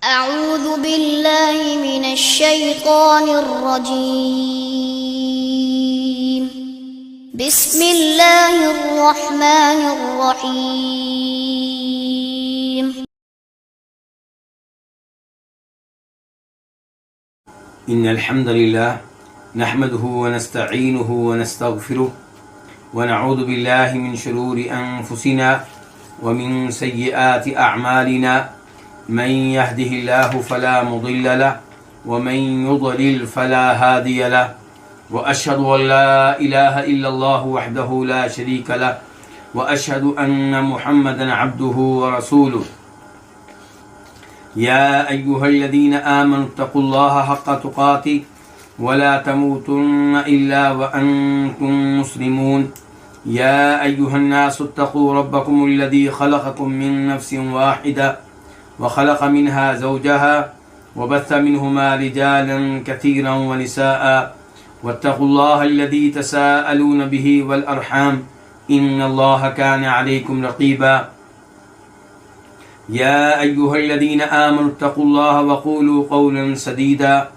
أعوذ بالله من الشيطان الرجيم. بسم الله الرحمن الرحيم. إن الحمد لله نحمده ونستعينه ونستغفره ونعوذ بالله من شرور أنفسنا ومن سيئات أعمالنا من يهده الله فلا مضل له ومن يضلل فلا هادي له وأشهد أن لا إله إلا الله وحده لا شريك له وأشهد أن محمدا عبده ورسوله. يا أيها الذين آمنوا اتقوا الله حق تقاته ولا تموتن إلا وأنتم مسلمون. يا أيها الناس اتقوا ربكم الذي خلقكم من نفس واحدة وخلق منها زوجها وبث منهما رجالا كثيرا ونساء واتقوا الله الذي تساءلون به والأرحام إن الله كان عليكم رقيبا. يا أيها الذين آمنوا اتقوا الله وقولوا قولا سديدا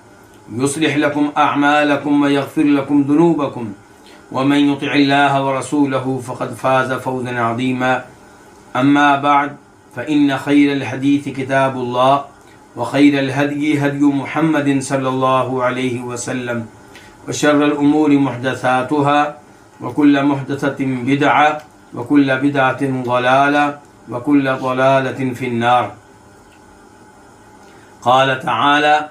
يصلح لكم أعمالكم ويغفر لكم ذنوبكم ومن يطع الله ورسوله فقد فاز فوزا عظيما. أما بعد فإن خير الحديث كتاب الله وخير الهدي هدي محمد صلى الله عليه وسلم وشر الأمور محدثاتها وكل محدثة بدعة وكل بدعة ضلالة وكل ضلالة في النار. قال تعالى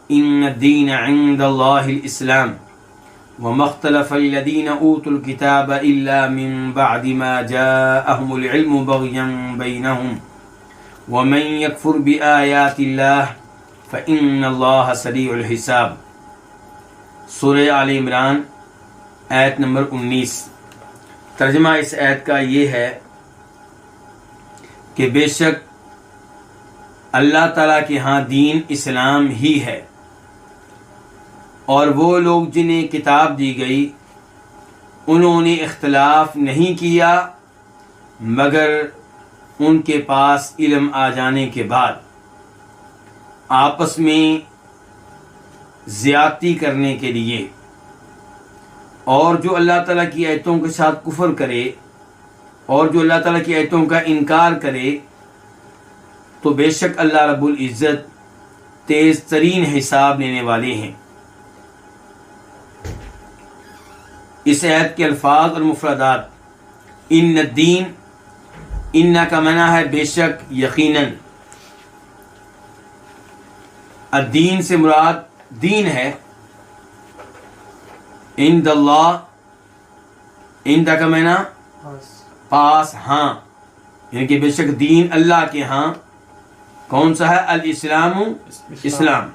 إن الدين عند الله الإسلام وما اختلف الذين أوتوا الكتاب إلا من بعد ما جاءهم العلم بغيا بينهم ومن يكفر بآيات الله فإن الله سريع الحساب. سورہ آل عمران آیت نمبر 19. ترجمہ اس آیت کا یہ ہے کہ بے شک اللہ تعالیٰ کے ہاں دین اسلام ہی ہے، اور وہ لوگ جنہیں کتاب دی گئی انہوں نے اختلاف نہیں کیا مگر ان کے پاس علم آ جانے کے بعد آپس میں زیادتی کرنے کے لیے، اور جو اللہ تعالیٰ کی آیتوں کے ساتھ کفر کرے اور جو اللہ تعالیٰ کی آیتوں کا انکار کرے تو بے شک اللہ رب العزت تیز ترین حساب لینے والے ہیں. اس آیت کے الفاظ اور مفردات: ان الدین، ان کا معنی ہے بے شک، یقیناً. الدین سے مراد دین ہے. عند اللہ، عند کا معنی پاس، ہاں، یعنی کہ بے شک دین اللہ کے ہاں کون سا ہے؟ الاسلام، اسلام.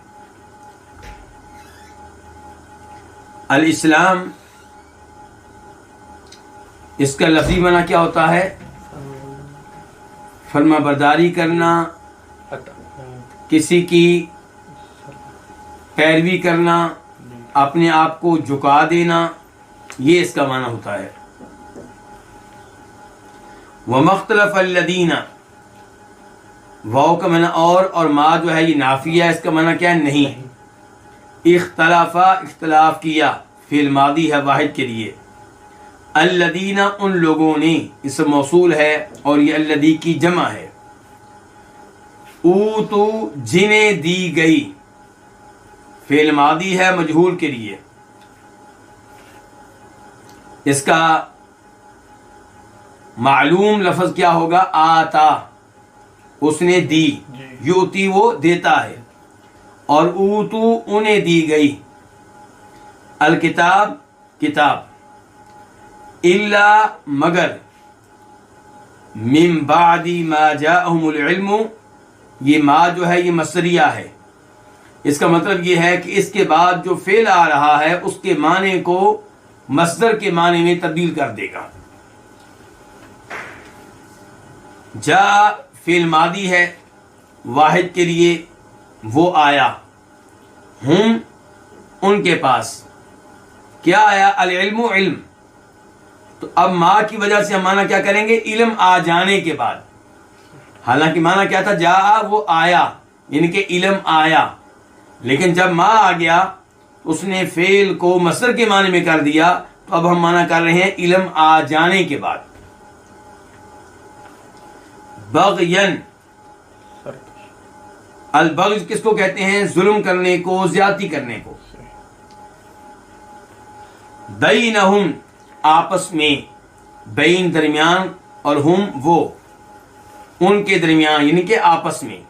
الاسلام اس کا لفظی معنی کیا ہوتا ہے؟ فرما برداری کرنا، کسی کی پیروی کرنا، اپنے آپ کو جھکا دینا، یہ اس کا معنی ہوتا ہے. وَمَا اخْتَلَفَ الَّذِينَ، واو کا معنی اور ما جو ہے یہ نافیہ ہے، اس کا معنی کیا ہے؟ نہیں. اختلاف کیا، فعل ماضی ہے واحد کے لیے. الذین، ان لوگوں نے، اس موصول ہے اور یہ الذی کی جمع ہے. اوتو، جنہیں دی گئی، فعل ماضی ہے مجہول کے لیے. اس کا معلوم لفظ کیا ہوگا؟ آتا، اس نے دی. یوتی وہ دیتا ہے، اور اوتو انہیں دی گئی. الکتاب، کتاب. الا، مگر. من بعد ما جاءهم العلم، یہ ما جو ہے یہ مصدریہ ہے. اس کا مطلب یہ ہے کہ اس کے بعد جو فعل آ رہا ہے اس کے معنی کو مصدر کے معنی میں تبدیل کر دے گا. جا فعل ماضی ہے واحد کے لیے، وہ آیا. ہم، ان کے پاس کیا آیا؟ العلم، علم. تو اب ما کی وجہ سے ہم معنی کیا کریں گے؟ علم آ جانے کے بعد. حالانکہ معنی کیا تھا؟ جا، وہ آیا، یعنی کہ علم آیا، لیکن جب ما آ گیا اس نے فعل کو مصدر کے معنی میں کر دیا، تو اب ہم معنی کر رہے ہیں علم آ جانے کے بعد۔ بغین، البغی کس کو کہتے ہیں؟ ظلم کرنے کو، زیادتی کرنے کو۔ بینہم، آپس میں، بین درمیان، اور ہم وہ، ان کے درمیان، یعنی کہ آپس میں۔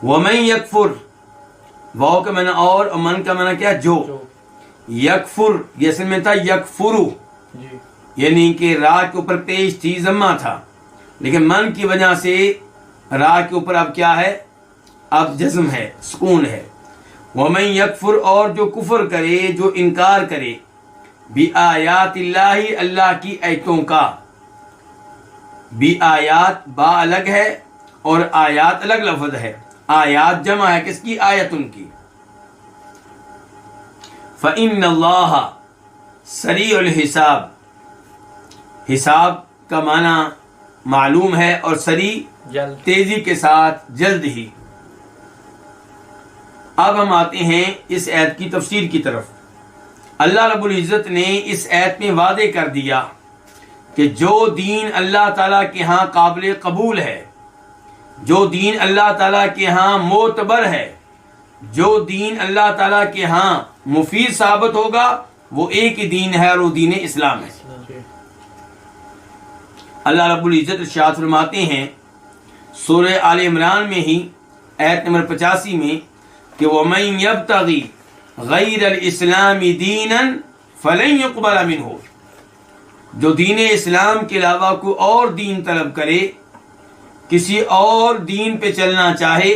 ومن یکفر، واو کا معنی اور من کا معنی کیا؟ جو۔ یکفر یہ اصل میں تھا یکفرو، یعنی کہ را کے اوپر پیش تھی، ضمہ تھا، لیکن من کی وجہ سے را کے اوپر اب کیا ہے؟ اب جزم ہے، سکون ہے۔ ومن یکفر، اور جو کفر کرے، جو انکار کرے، بآیات اللہ، اللہ کی آیتوں کا۔ بآیات، با الگ ہے اور آیات الگ لفظ ہے۔ آیات جمع ہے کس کی؟ آیتن کی۔ فإن اللہ سریع الحساب، حساب کا معنی معلوم ہے، اور سریع تیزی کے ساتھ، جلد ہی۔ اب ہم آتے ہیں اس آیت کی تفسیر کی طرف۔ اللہ رب العزت نے اس آیت میں وعدے کر دیا کہ جو دین اللہ تعالیٰ کے ہاں قابل قبول ہے، جو دین اللہ تعالیٰ کے ہاں معتبر ہے، جو دین اللہ تعالیٰ کے ہاں مفید ثابت ہوگا، وہ ایک ہی دین ہے، اور وہ دین اسلام ہے۔ اللہ رب العزت ارشاد فرماتے ہیں سورہ آل عمران میں ہی آیت نمبر 85 میں کہ وَمَن يَبْتَغِ غَيْرَ الْإِسْلَامِ دِينًا فَلَن يُقْبَلَ مِنْهُ، جو دین اسلام کے علاوہ کوئی اور دین طلب کرے، کسی اور دین پہ چلنا چاہے،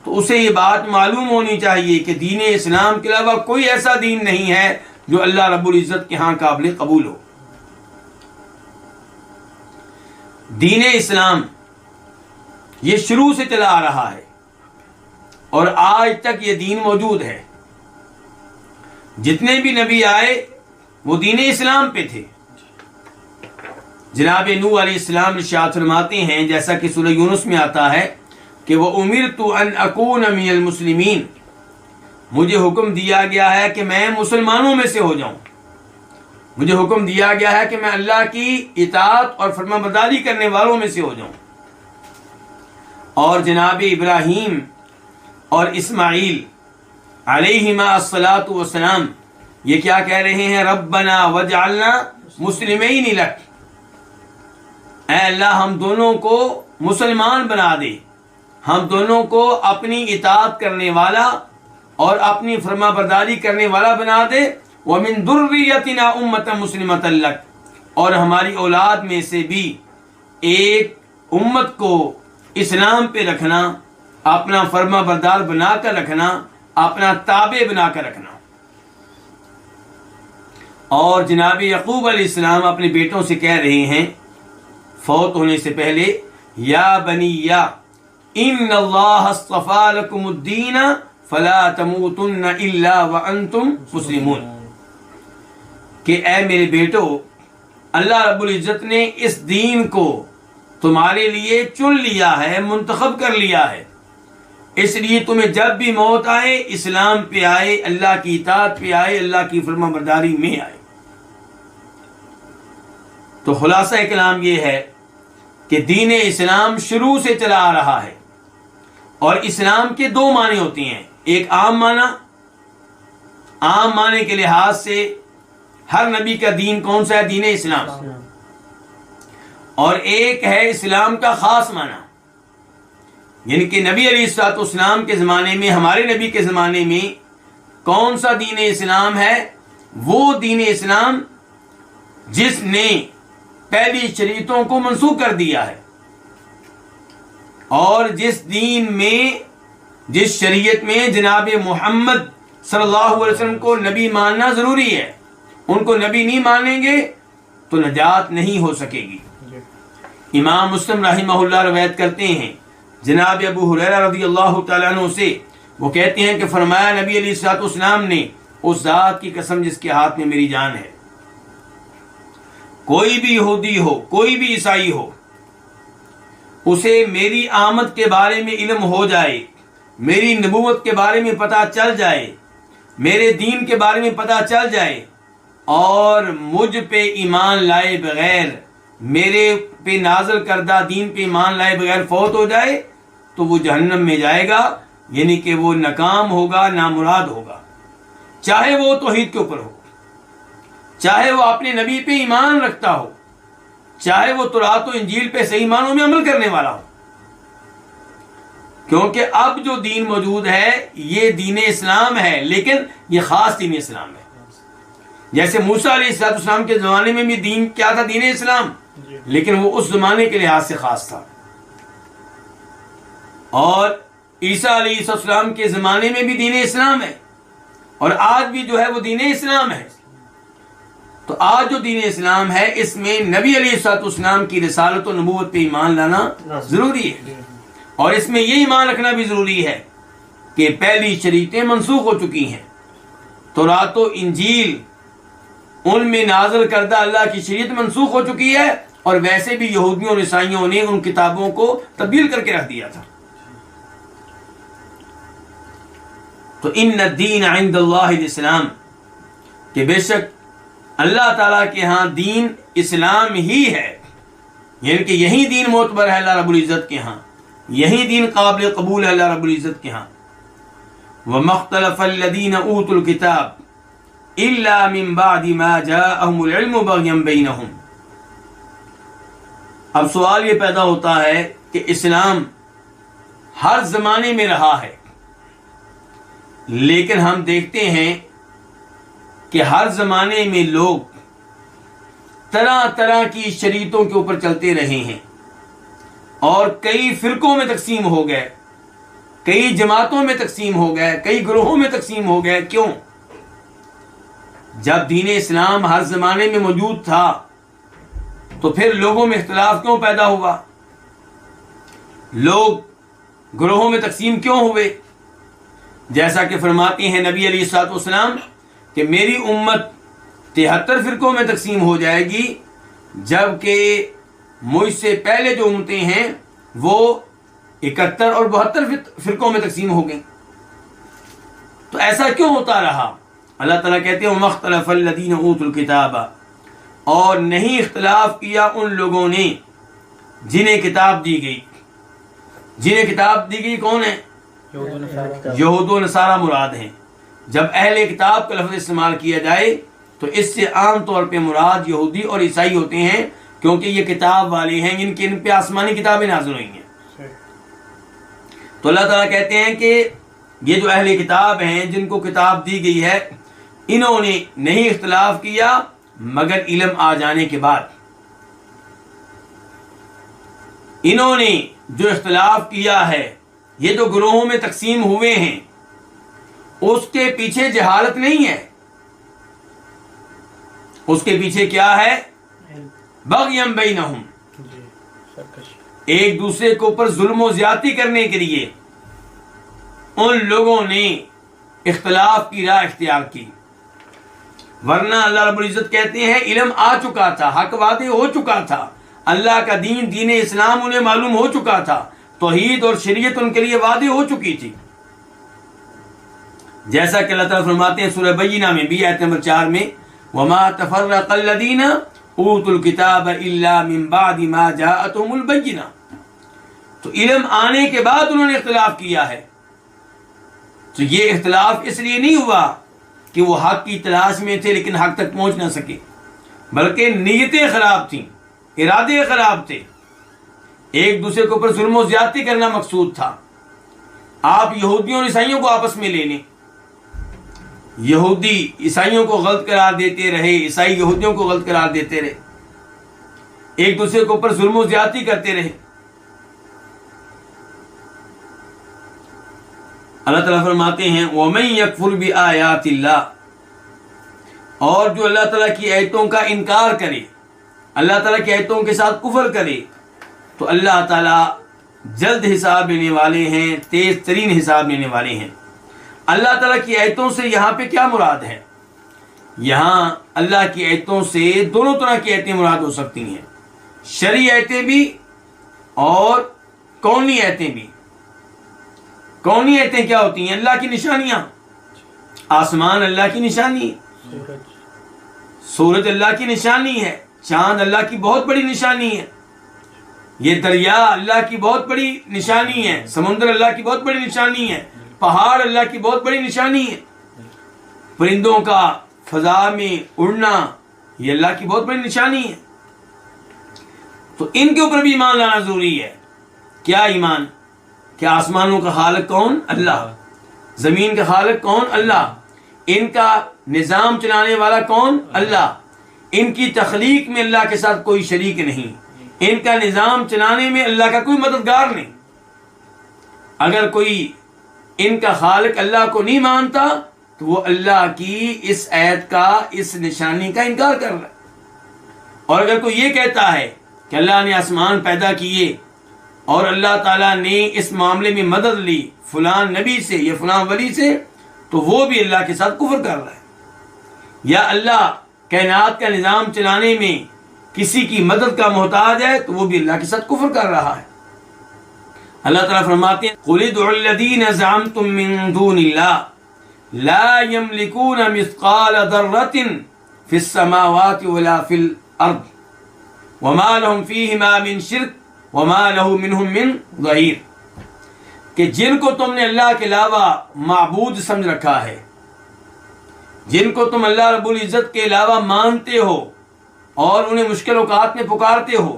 تو اسے یہ بات معلوم ہونی چاہیے کہ دین اسلام کے علاوہ کوئی ایسا دین نہیں ہے جو اللہ رب العزت کے ہاں قابل قبول ہو۔ دین اسلام یہ شروع سے چلا آ رہا ہے، اور آج تک یہ دین موجود ہے۔ جتنے بھی نبی آئے وہ دین اسلام پہ تھے۔ جناب نوح علیہ السلام ارشاد فرماتے ہیں، جیسا کہ سورہ یونس میں آتا ہے کہ وَأُمِرْتُ أَنْ أَكُونَ مِنَ الْمُسْلِمِينَ، مجھے حکم دیا گیا ہے کہ میں مسلمانوں میں سے ہو جاؤں، مجھے حکم دیا گیا ہے کہ میں اللہ کی اطاعت اور فرما برداری کرنے والوں میں سے ہو جاؤں۔ اور جناب ابراہیم اور اسماعیل علیہما الصلاۃ والسلام یہ کیا کہہ رہے ہیں؟ ربنا وجعلنا مسلمین لک، اے اللہ ہم دونوں کو مسلمان بنا دے، ہم دونوں کو اپنی اطاعت کرنے والا اور اپنی فرما برداری کرنے والا بنا دے، وَمِن ذُرِّيَّتِنَا أُمَّةً مُسْلِمَةً لَكَ، اور ہماری اولاد میں سے بھی ایک امت کو اسلام پہ رکھنا، اپنا فرما بردار بنا کر رکھنا، اپنا تابع بنا کر رکھنا۔ اور جناب یعقوب علیہ السلام اپنے بیٹوں سے کہہ رہے ہیں فوت ہونے سے پہلے، یا بنی ان اللہ اصطفیٰ لکم الدین فلا تموتن الا وانتم مسلمون، کہ اے میرے بیٹو، اللہ رب العزت نے اس دین کو تمہارے لیے چن لیا ہے، منتخب کر لیا ہے، اس لیے تمہیں جب بھی موت آئے اسلام پہ آئے، اللہ کی اطاعت پہ آئے، اللہ کی فرما برداری میں آئے۔ تو خلاصہ کلام یہ ہے کہ دین اسلام شروع سے چلا آ رہا ہے، اور اسلام کے دو معنی ہوتے ہیں، ایک عام معنی، عام معنی کے لحاظ سے ہر نبی کا دین کون سا ہے؟ دین اسلام۔ اور ایک ہے اسلام کا خاص معنی، یعنی کہ نبی علیہ الصلوۃ والسلام کے زمانے میں، ہمارے نبی کے زمانے میں کون سا دین اسلام ہے؟ وہ دین اسلام جس نے پہلی شریعتوں کو منسوخ کر دیا ہے، اور جس دین میں، جس شریعت میں جناب محمد صلی اللہ علیہ وسلم کو نبی ماننا ضروری ہے، ان کو نبی نہیں مانیں گے تو نجات نہیں ہو سکے گی۔ امام مسلم رحمہ اللہ روایت کرتے ہیں جناب ابو ہریرہ رضی اللہ تعالیٰ عنہ سے، وہ کہتے ہیں کہ فرمایا نبی علیہ الصلوۃ والسلام نے، اس ذات کی قسم جس کے ہاتھ میں میری جان ہے، کوئی بھی یہودی ہو، کوئی بھی عیسائی ہو، اسے میری آمد کے بارے میں علم ہو جائے، میری نبوت کے بارے میں پتہ چل جائے، میرے دین کے بارے میں پتہ چل جائے، اور مجھ پہ ایمان لائے بغیر، میرے پہ نازل کردہ دین پہ ایمان لائے بغیر فوت ہو جائے، تو وہ جہنم میں جائے گا، یعنی کہ وہ ناکام ہوگا، نامراد ہوگا، چاہے وہ توحید کے اوپر ہو، چاہے وہ اپنے نبی پہ ایمان رکھتا ہو، چاہے وہ تورات و انجیل پہ صحیح معنوں میں عمل کرنے والا ہو، کیونکہ اب جو دین موجود ہے یہ دین اسلام ہے، لیکن یہ خاص دین اسلام ہے۔ جیسے موسیٰ علیہ السلام کے زمانے میں بھی دین کیا تھا؟ دین اسلام، لیکن وہ اس زمانے کے لحاظ سے خاص تھا، اور عیسیٰ علیہ السلام کے زمانے میں بھی دین اسلام ہے، اور آج بھی جو ہے وہ دین اسلام ہے۔ تو آج جو دین اسلام ہے اس میں نبی علیہ السلام کی رسالت و نبوت پہ ایمان لانا ضروری ہے، اور اس میں یہ ایمان رکھنا بھی ضروری ہے کہ پہلی شریعتیں منسوخ ہو چکی ہیں، تورات و انجیل ان میں نازل کردہ اللہ کی شریعت منسوخ ہو چکی ہے، اور ویسے بھی یہودیوں اور عیسائیوں نے ان کتابوں کو تبدیل کر کے رکھ دیا تھا۔ تو ان الدین عند اللہ الاسلام، کہ بے شک اللہ تعالیٰ کے ہاں دین اسلام ہی ہے، یعنی کہ یہی دین معتبر ہے اللہ رب العزت کے ہاں، یہی دین قابل قبول ہے اللہ رب العزت کے ہاں۔ وَمَا اخْتَلَفَ الَّذِينَ أُوتُوا الْكِتَابَ إِلَّا مِن بَعْدِ مَا جَاءَهُمُ الْعِلْمُ بَغْيًا بَيْنَهُمْ۔ اب سوال یہ پیدا ہوتا ہے کہ اسلام ہر زمانے میں رہا ہے، لیکن ہم دیکھتے ہیں کہ ہر زمانے میں لوگ طرح طرح کی شریعتوں کے اوپر چلتے رہے ہیں، اور کئی فرقوں میں تقسیم ہو گئے، کئی جماعتوں میں تقسیم ہو گئے، کئی گروہوں میں تقسیم ہو گئے۔ کیوں؟ جب دین اسلام ہر زمانے میں موجود تھا تو پھر لوگوں میں اختلاف کیوں پیدا ہوا؟ لوگ گروہوں میں تقسیم کیوں ہوئے؟ جیسا کہ فرماتے ہیں نبی علیہ الصلوۃ والسلام کہ میری امت 73 فرقوں میں تقسیم ہو جائے گی، جبکہ مجھ سے پہلے جو امتیں ہیں وہ 71 اور 72 فرقوں میں تقسیم ہو گئیں۔ تو ایسا کیوں ہوتا رہا؟ اللہ تعالیٰ کہتے ہیں وَمَا اخْتَلَفَ الَّذِينَ أُوتُوا الْكِتَابَ، اور نہیں اختلاف کیا ان لوگوں نے جنہیں کتاب دی گئی۔ جنہیں کتاب دی گئی کون ہے؟ یہود و نصارہ مراد ہیں۔ جب اہل کتاب کا لفظ استعمال کیا جائے تو اس سے عام طور پہ مراد یہودی اور عیسائی ہوتے ہیں، کیونکہ یہ کتاب والے ہیں ان پہ آسمانی کتابیں نازل ہوئی ہیں۔ تو اللہ تعالیٰ کہتے ہیں کہ یہ جو اہل کتاب ہیں جن کو کتاب دی گئی ہے، انہوں نے نہیں اختلاف کیا مگر علم آ جانے کے بعد۔ انہوں نے جو اختلاف کیا ہے، یہ جو گروہوں میں تقسیم ہوئے ہیں، اس کے پیچھے جہالت نہیں ہے، اس کے پیچھے کیا ہے؟ بغیم بینہم، ایک دوسرے کے اوپر ظلم و زیادتی کرنے کے لیے ان لوگوں نے اختلاف کی راہ اختیار کی۔ ورنہ اللہ رب العزت کہتے ہیں علم آ چکا تھا، حق واضح ہو چکا تھا، اللہ کا دین دین اسلام انہیں معلوم ہو چکا تھا، توحید اور شریعت ان کے لیے واضح ہو چکی تھی۔ جیسا کہ اللہ تعالیٰ فرماتے ہیں سورہ بینہ میں بھی آیت نمبر 4 میں وَمَا تَفَرَّقَ الَّذِينَ أُوتُوا الْكِتَابَ إِلَّا مِن بَعْدِ مَا جَاءَتْهُمُ الْبَيِّنَةُ، تو علم آنے کے بعد انہوں نے اختلاف کیا ہے۔ تو یہ اختلاف اس لیے نہیں ہوا کہ وہ حق کی تلاش میں تھے لیکن حق تک پہنچ نہ سکے، بلکہ نیتیں خراب تھیں، ارادے خراب تھے، ایک دوسرے کے اوپر ظلم و زیادتی کرنا مقصود تھا۔ آپ یہودیوں اور عیسائیوں کو آپس میں لے لیں، یہودی عیسائیوں کو غلط قرار دیتے رہے، عیسائی یہودیوں کو غلط قرار دیتے رہے، ایک دوسرے کے اوپر ظلم و زیادتی کرتے رہے۔ اللہ تعالیٰ فرماتے ہیں وَمَن يَكْفُرْ بِآيَاتِ اللَّهِ، اور جو اللہ تعالیٰ کی آیتوں کا انکار کرے، اللہ تعالیٰ کی آیتوں کے ساتھ کفر کرے، تو اللہ تعالیٰ جلد حساب لینے والے ہیں، تیز ترین حساب لینے والے ہیں۔ اللہ تعالیٰ کی آیتوں سے یہاں پہ کیا مراد ہے؟ یہاں اللہ کی آیتوں سے دونوں طرح کی آیتیں مراد ہو سکتی ہیں، شرعی آیتیں بھی اور کونی آیتیں بھی. کونی آیتیں کیا ہوتی ہیں؟ اللہ کی نشانیاں. آسمان اللہ کی نشانی ہے، سورج اللہ کی نشانی ہے، چاند اللہ کی بہت بڑی نشانی ہے، یہ دریا اللہ کی بہت بڑی نشانی ہے، سمندر اللہ کی بہت بڑی نشانی ہے، پہاڑ اللہ کی بہت بڑی نشانی ہے، پرندوں کا فضا میں اڑنا یہ اللہ کی بہت بڑی نشانی ہے. تو ان کے اوپر بھی ایمان لانا ضروری ہے. کیا ایمان؟ کہ آسمانوں کا خالق کون؟ اللہ. زمین کا خالق کون؟ اللہ. ان کا نظام چلانے والا کون؟ اللہ. ان کی تخلیق میں اللہ کے ساتھ کوئی شریک نہیں، ان کا نظام چلانے میں اللہ کا کوئی مددگار نہیں. اگر کوئی ان کا خالق اللہ کو نہیں مانتا تو وہ اللہ کی اس آیت کا، اس نشانی کا انکار کر رہا ہے. اور اگر کوئی یہ کہتا ہے کہ اللہ نے آسمان پیدا کیے اور اللہ تعالیٰ نے اس معاملے میں مدد لی فلان نبی سے یا فلان ولی سے، تو وہ بھی اللہ کے ساتھ کفر کر رہا ہے. یا اللہ کائنات کا نظام چلانے میں کسی کی مدد کا محتاج ہے تو وہ بھی اللہ کے ساتھ کفر کر رہا ہے. اللہ تعالیٰ فرماتے ہیں قُلِ ادْعُوا الَّذِينَ زَعَمْتُم مِّن دُونِ اللَّهِ لَا يَمْلِكُونَ مِثْقَالَ ذَرَّةٍ فِي السَّمَاوَاتِ وَلَا فِي الْأَرْضِ وَمَا لَهُمْ فِيهِمَا مِن شِرْكٍ وَمَا لَهُ مِنْهُم مِّن ظَهِيرٍ. کہ جن کو تم نے اللہ کے علاوہ معبود سمجھ رکھا ہے، جن کو تم اللہ رب العزت کے علاوہ مانتے ہو اور انہیں مشکل اوقات میں پکارتے ہو،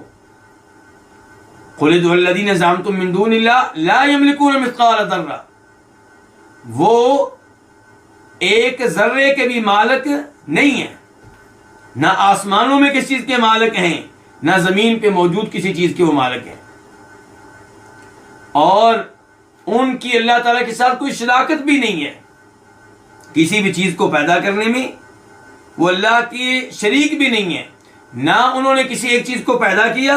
قُلِ ادْعُوا الَّذِينَ زَعَمْتُم مِّن دُونِ اللَّهِ لَا يَمْلِكُونَ مِثْقَالَ ذَرَّةٍ. وہ ایک ذرے کے بھی مالک نہیں ہیں، نہ آسمانوں میں کسی چیز کے مالک ہیں، نہ زمین پہ موجود کسی چیز کے وہ مالک ہیں، اور ان کی اللہ تعالیٰ کے ساتھ کوئی شراکت بھی نہیں ہے. کسی بھی چیز کو پیدا کرنے میں وہ اللہ کے شریک بھی نہیں ہے. نہ انہوں نے کسی ایک چیز کو پیدا کیا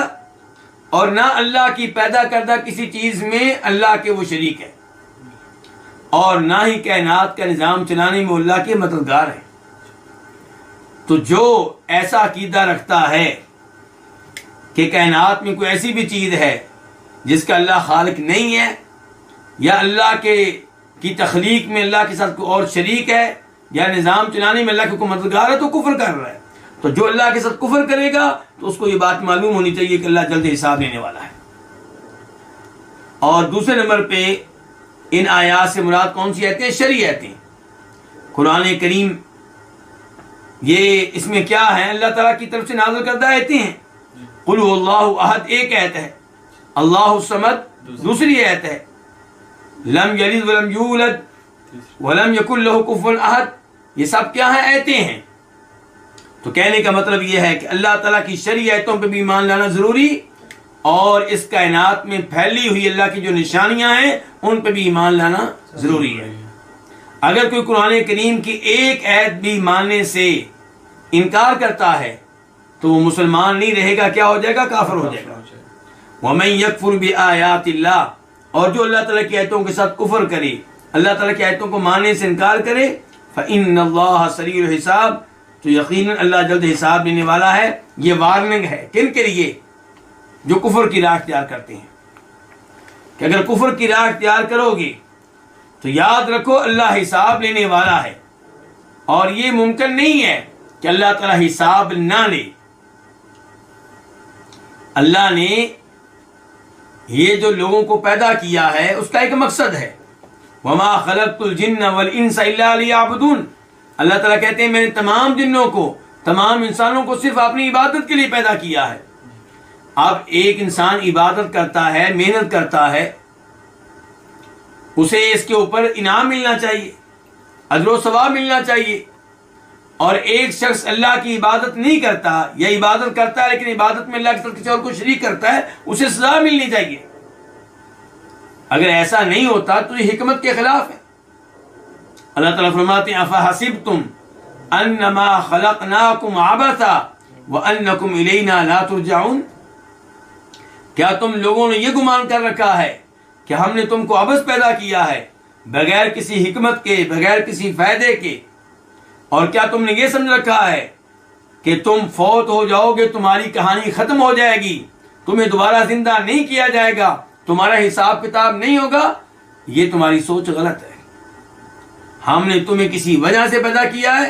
اور نہ اللہ کی پیدا کردہ کسی چیز میں اللہ کے وہ شریک ہے، اور نہ ہی کائنات کا نظام چلانے میں وہ اللہ کے مددگار ہیں. تو جو ایسا عقیدہ رکھتا ہے کہ کائنات میں کوئی ایسی بھی چیز ہے جس کا اللہ خالق نہیں ہے، یا اللہ کی تخلیق میں اللہ کے ساتھ کوئی اور شریک ہے، یا نظام چلانے میں اللہ کے کوئی مددگار ہے، تو کفر کر رہا ہے. تو جو اللہ کے ساتھ کفر کرے گا تو اس کو یہ بات معلوم ہونی چاہیے کہ اللہ جلد حساب لینے والا ہے. اور دوسرے نمبر پہ ان آیات سے مراد کون سی آیتیں؟ شرعی آیتیں. قرآن کریم یہ اس میں کیا ہے؟ اللہ تعالیٰ کی طرف سے نازل کردہ آیتیں ہیں. قُلْ هُوَ اللَّهُ احد ایک آیت ہے، اللہ الصمد دوسری آیت ہے، لم یلد ولم یولد ولم یکن لہ کفوا احد. یہ سب کیا ہیں؟ آیتیں ہیں. تو کہنے کا مطلب یہ ہے کہ اللہ تعالیٰ کی شرعی آیتوں پہ بھی ایمان لانا ضروری، اور اس کائنات میں پھیلی ہوئی اللہ کی جو نشانیاں ہیں ان پہ بھی ایمان لانا ضروری ہے. اگر کوئی قرآن کریم کی ایک آیت بھی ماننے سے انکار کرتا ہے تو وہ مسلمان نہیں رہے گا، کیا ہو جائے گا؟ کافر ہو جائے گا. وَمَن يَكْفُرْ بِآيَاتِ اللَّهِ، اور جو اللہ تعالیٰ کی آیتوں کے ساتھ کفر کرے، اللہ تعالیٰ کی آیتوں کو ماننے سے انکار کرے، فَإِنَّ اللَّهَ سَرِيعُ الْحِسَابِ، تو یقیناً اللہ جلد حساب لینے والا ہے. یہ وارننگ ہے کن کے لیے؟ جو کفر کی راہ اختیار کرتے ہیں، کہ اگر کفر کی راہ اختیار کرو گے تو یاد رکھو اللہ حساب لینے والا ہے، اور یہ ممکن نہیں ہے کہ اللہ تعالیٰ حساب نہ لے. اللہ نے یہ جو لوگوں کو پیدا کیا ہے اس کا ایک مقصد ہے. وَمَا خَلَقْتُ الْجِنَّ وَالْإِنسَ إِلَّا لِيَعْبُدُونَ. اللہ تعالیٰ کہتے ہیں میں نے تمام جنوں کو، تمام انسانوں کو صرف اپنی عبادت کے لیے پیدا کیا ہے. اب ایک انسان عبادت کرتا ہے، محنت کرتا ہے، اسے اس کے اوپر انعام ملنا چاہیے، اجر و ثواب ملنا چاہیے. اور ایک شخص اللہ کی عبادت نہیں کرتا، یا عبادت کرتا ہے لیکن عبادت میں اللہ کے ساتھ کسی اور کو شریک کرتا ہے، اسے سزا ملنی چاہیے. اگر ایسا نہیں ہوتا تو یہ حکمت کے خلاف ہے. اللہ تعالیٰ فرماتے ہیں افحسبتم انما خلقناکم عبثا وانکم الینا لا ترجعون. کیا تم لوگوں نے یہ گمان کر رکھا ہے کہ ہم نے تم کو عبث پیدا کیا ہے، بغیر کسی حکمت کے، بغیر کسی فائدے کے؟ اور کیا تم نے یہ سمجھ رکھا ہے کہ تم فوت ہو جاؤ گے، تمہاری کہانی ختم ہو جائے گی، تمہیں دوبارہ زندہ نہیں کیا جائے گا، تمہارا حساب کتاب نہیں ہوگا، یہ تمہاری سوچ غلط ہے۔ ہم نے تمہیں کسی وجہ سے پیدا کیا ہے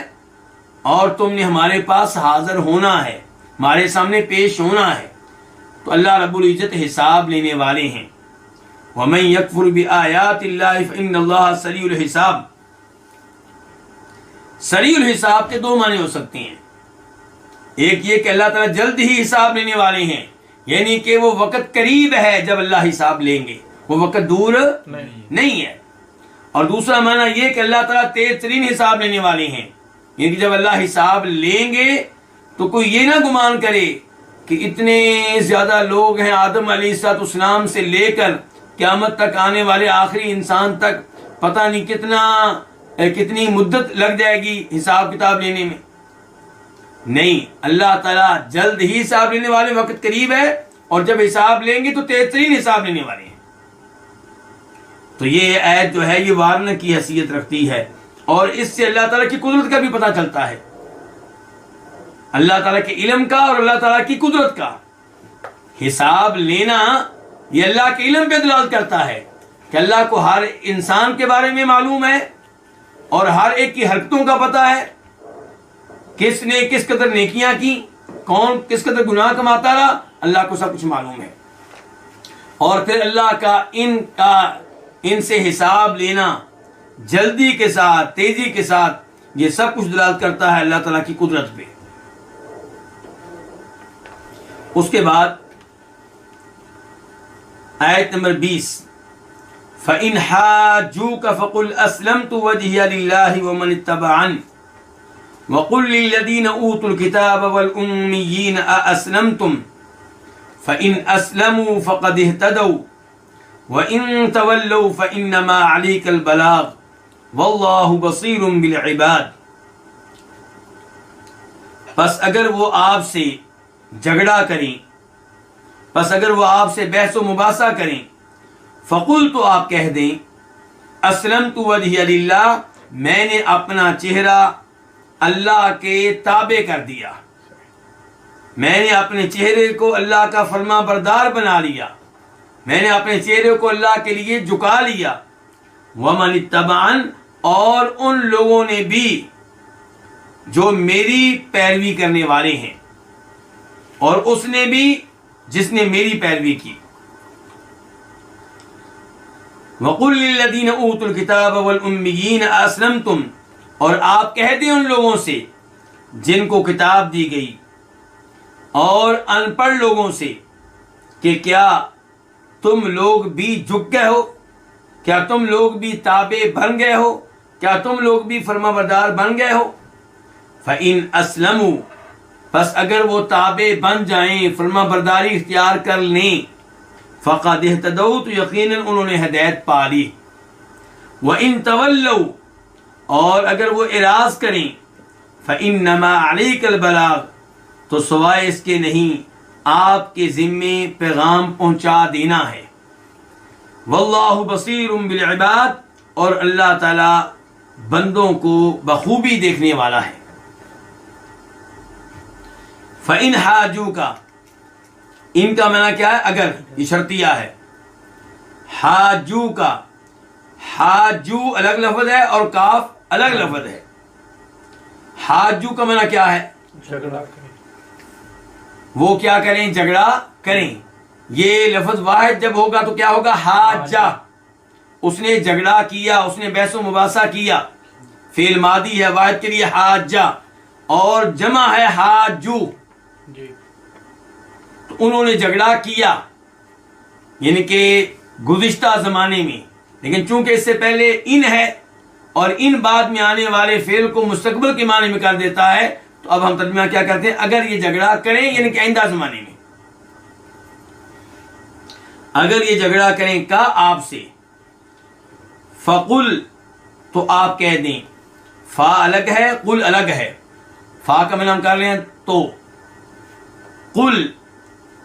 اور تم نے ہمارے پاس حاضر ہونا ہے، ہمارے سامنے پیش ہونا ہے، تو اللہ رب العزت حساب لینے والے ہیں۔ وَمَن يَكْفُرْ بِآيَاتِ اللَّهِ فَإِنَّ اللَّهَ سَرِيعُ الْحِسَابِ۔ سریع الحساب کے دو معنی ہو سکتے ہیں، ایک یہ کہ اللہ تعالیٰ جلد ہی حساب لینے والے ہیں، یعنی کہ وہ وقت قریب ہے جب اللہ حساب لیں گے، وہ وقت دور نہیں ہے۔ اور دوسرا معنی یہ کہ اللہ تعالیٰ تیز ترین حساب لینے والے ہیں، یعنی کہ جب اللہ حساب لیں گے تو کوئی یہ نہ گمان کرے کہ اتنے زیادہ لوگ ہیں، آدم علیہ السلام سے لے کر قیامت تک آنے والے آخری انسان تک پتہ نہیں کتنی مدت لگ جائے گی حساب کتاب لینے میں۔ نہیں، اللہ تعالیٰ جلد ہی حساب لینے والے، وقت قریب ہے، اور جب حساب لیں گے تو تیز ترین حساب لینے والے ہیں۔ تو یہ آیت جو ہے یہ وارن کی حیثیت رکھتی ہے، اور اس سے اللہ تعالیٰ کی قدرت کا بھی پتہ چلتا ہے، اللہ تعالیٰ کے علم کا اور اللہ تعالیٰ کی قدرت کا۔ حساب لینا یہ اللہ کے علم پہ دلالت کرتا ہے کہ اللہ کو ہر انسان کے بارے میں معلوم ہے اور ہر ایک کی حرکتوں کا پتہ ہے، کس نے کس قدر نیکیاں کی، کون کس قدر گناہ کماتا رہا، اللہ کو سب کچھ معلوم ہے۔ اور پھر اللہ کا ان سے حساب لینا جلدی کے ساتھ، تیزی کے ساتھ، یہ سب کچھ دلالت کرتا ہے اللہ تعالیٰ کی قدرت پہ۔ اس کے بعد آیت نمبر 20، فَإِنْ حَاجُّوكَ فَقُلْ أَسْلَمْتُ وَجْهِيَ لِلَّهِ وَمَنِ اتَّبَعَنِ وَقُلْ لِلَّذِينَ أُوتُوا الْكِتَابَ وَالْأُمِّيِّينَ أَأَسْلَمْتُمْ فَإِنْ أَسْلَمُوا فَقَدِ اهْتَدَوْا وَإِنْ تَوَلَّوْا فَإِنَّمَا عَلَيْكَ الْبَلَاغُ وَاللَّهُ بَصِيرٌ بِالْعِبَادِ۔ پس اگر وہ آپ سے جھگڑا کریں، پس اگر وہ آپ سے بحث و مباحثہ کریں، فقل تو آپ کہہ دیں، اسلمت وجہی للہ، میں نے اپنا چہرہ اللہ کے تابع کر دیا، میں نے اپنے چہرے کو اللہ کا فرما بردار بنا لیا، میں نے اپنے چہرے کو اللہ کے لیے جھکا لیا۔ ومن اتبعن، اور ان لوگوں نے بھی جو میری پیروی کرنے والے ہیں، اور اس نے بھی جس نے میری پیروی کی۔ وَقُلْ لِلَّذِينَ أُوتُوا الْكِتَابَ وَالْأُمِّيِّينَ أَسْلَمْتُمْ، اور آپ کہہ دیں ان لوگوں سے جن کو کتاب دی گئی اور ان پڑھ لوگوں سے کہ کیا تم لوگ بھی جھک گئے ہو، کیا تم لوگ بھی تابع بن گئے ہو، کیا تم لوگ بھی فرما بردار بن گئے ہو۔ فَإِنْ أَسْلَمُوا، پس اگر وہ تابع بن جائیں، فرما برداری اختیار کر لیں، فقد اہتدوا، تو یقیناً انہوں نے ہدایت پا لی۔ وَإِن تَوَلَّوْا، اور اگر وہ اعراض کریں، فَإِنَّمَا عَلَيْكَ الْبَلَاغُ، تو سوائے اس کے نہیں، آپ کے ذمے پیغام پہنچا دینا ہے۔ وَاللَّهُ بَصِيرٌ بِالْعِبَادِ، اور اللہ تعالی بندوں کو بخوبی دیکھنے والا ہے۔ فَإِنْ حَاجُّوكَ، ان کا معنی کیا ہے؟ اگر، یہ شرطیہ ہے۔ حاجُّوكَ، حاجو الگ لفظ ہے اور کاف الگ لفظ ہے۔ حاجو کا معنی کیا ہے؟ جھگڑا کریں، وہ کیا کریں؟ جھگڑا کریں۔ یہ لفظ واحد جب ہوگا تو کیا ہوگا؟ حاجہ، اس نے جھگڑا کیا، اس نے بحث و مباحثہ کیا، فعل ماضی ہے واحد کے لیے حاجہ، اور جمع ہے حاجو، جی تو انہوں نے جھگڑا کیا، یعنی کہ گزشتہ زمانے میں، لیکن چونکہ اس سے پہلے ان ہے اور ان بعد میں آنے والے فعل کو مستقبل کے معنی میں کر دیتا ہے، تو اب ہم ترجمہ کیا کرتے ہیں؟ اگر یہ جھگڑا کریں، یعنی کہ آئندہ زمانے میں اگر یہ جھگڑا کریں کا آپ سے، فقل، تو آپ کہہ دیں، فا الگ ہے، قل الگ ہے، فا کا معنی ہم کر رہے ہیں تو، قل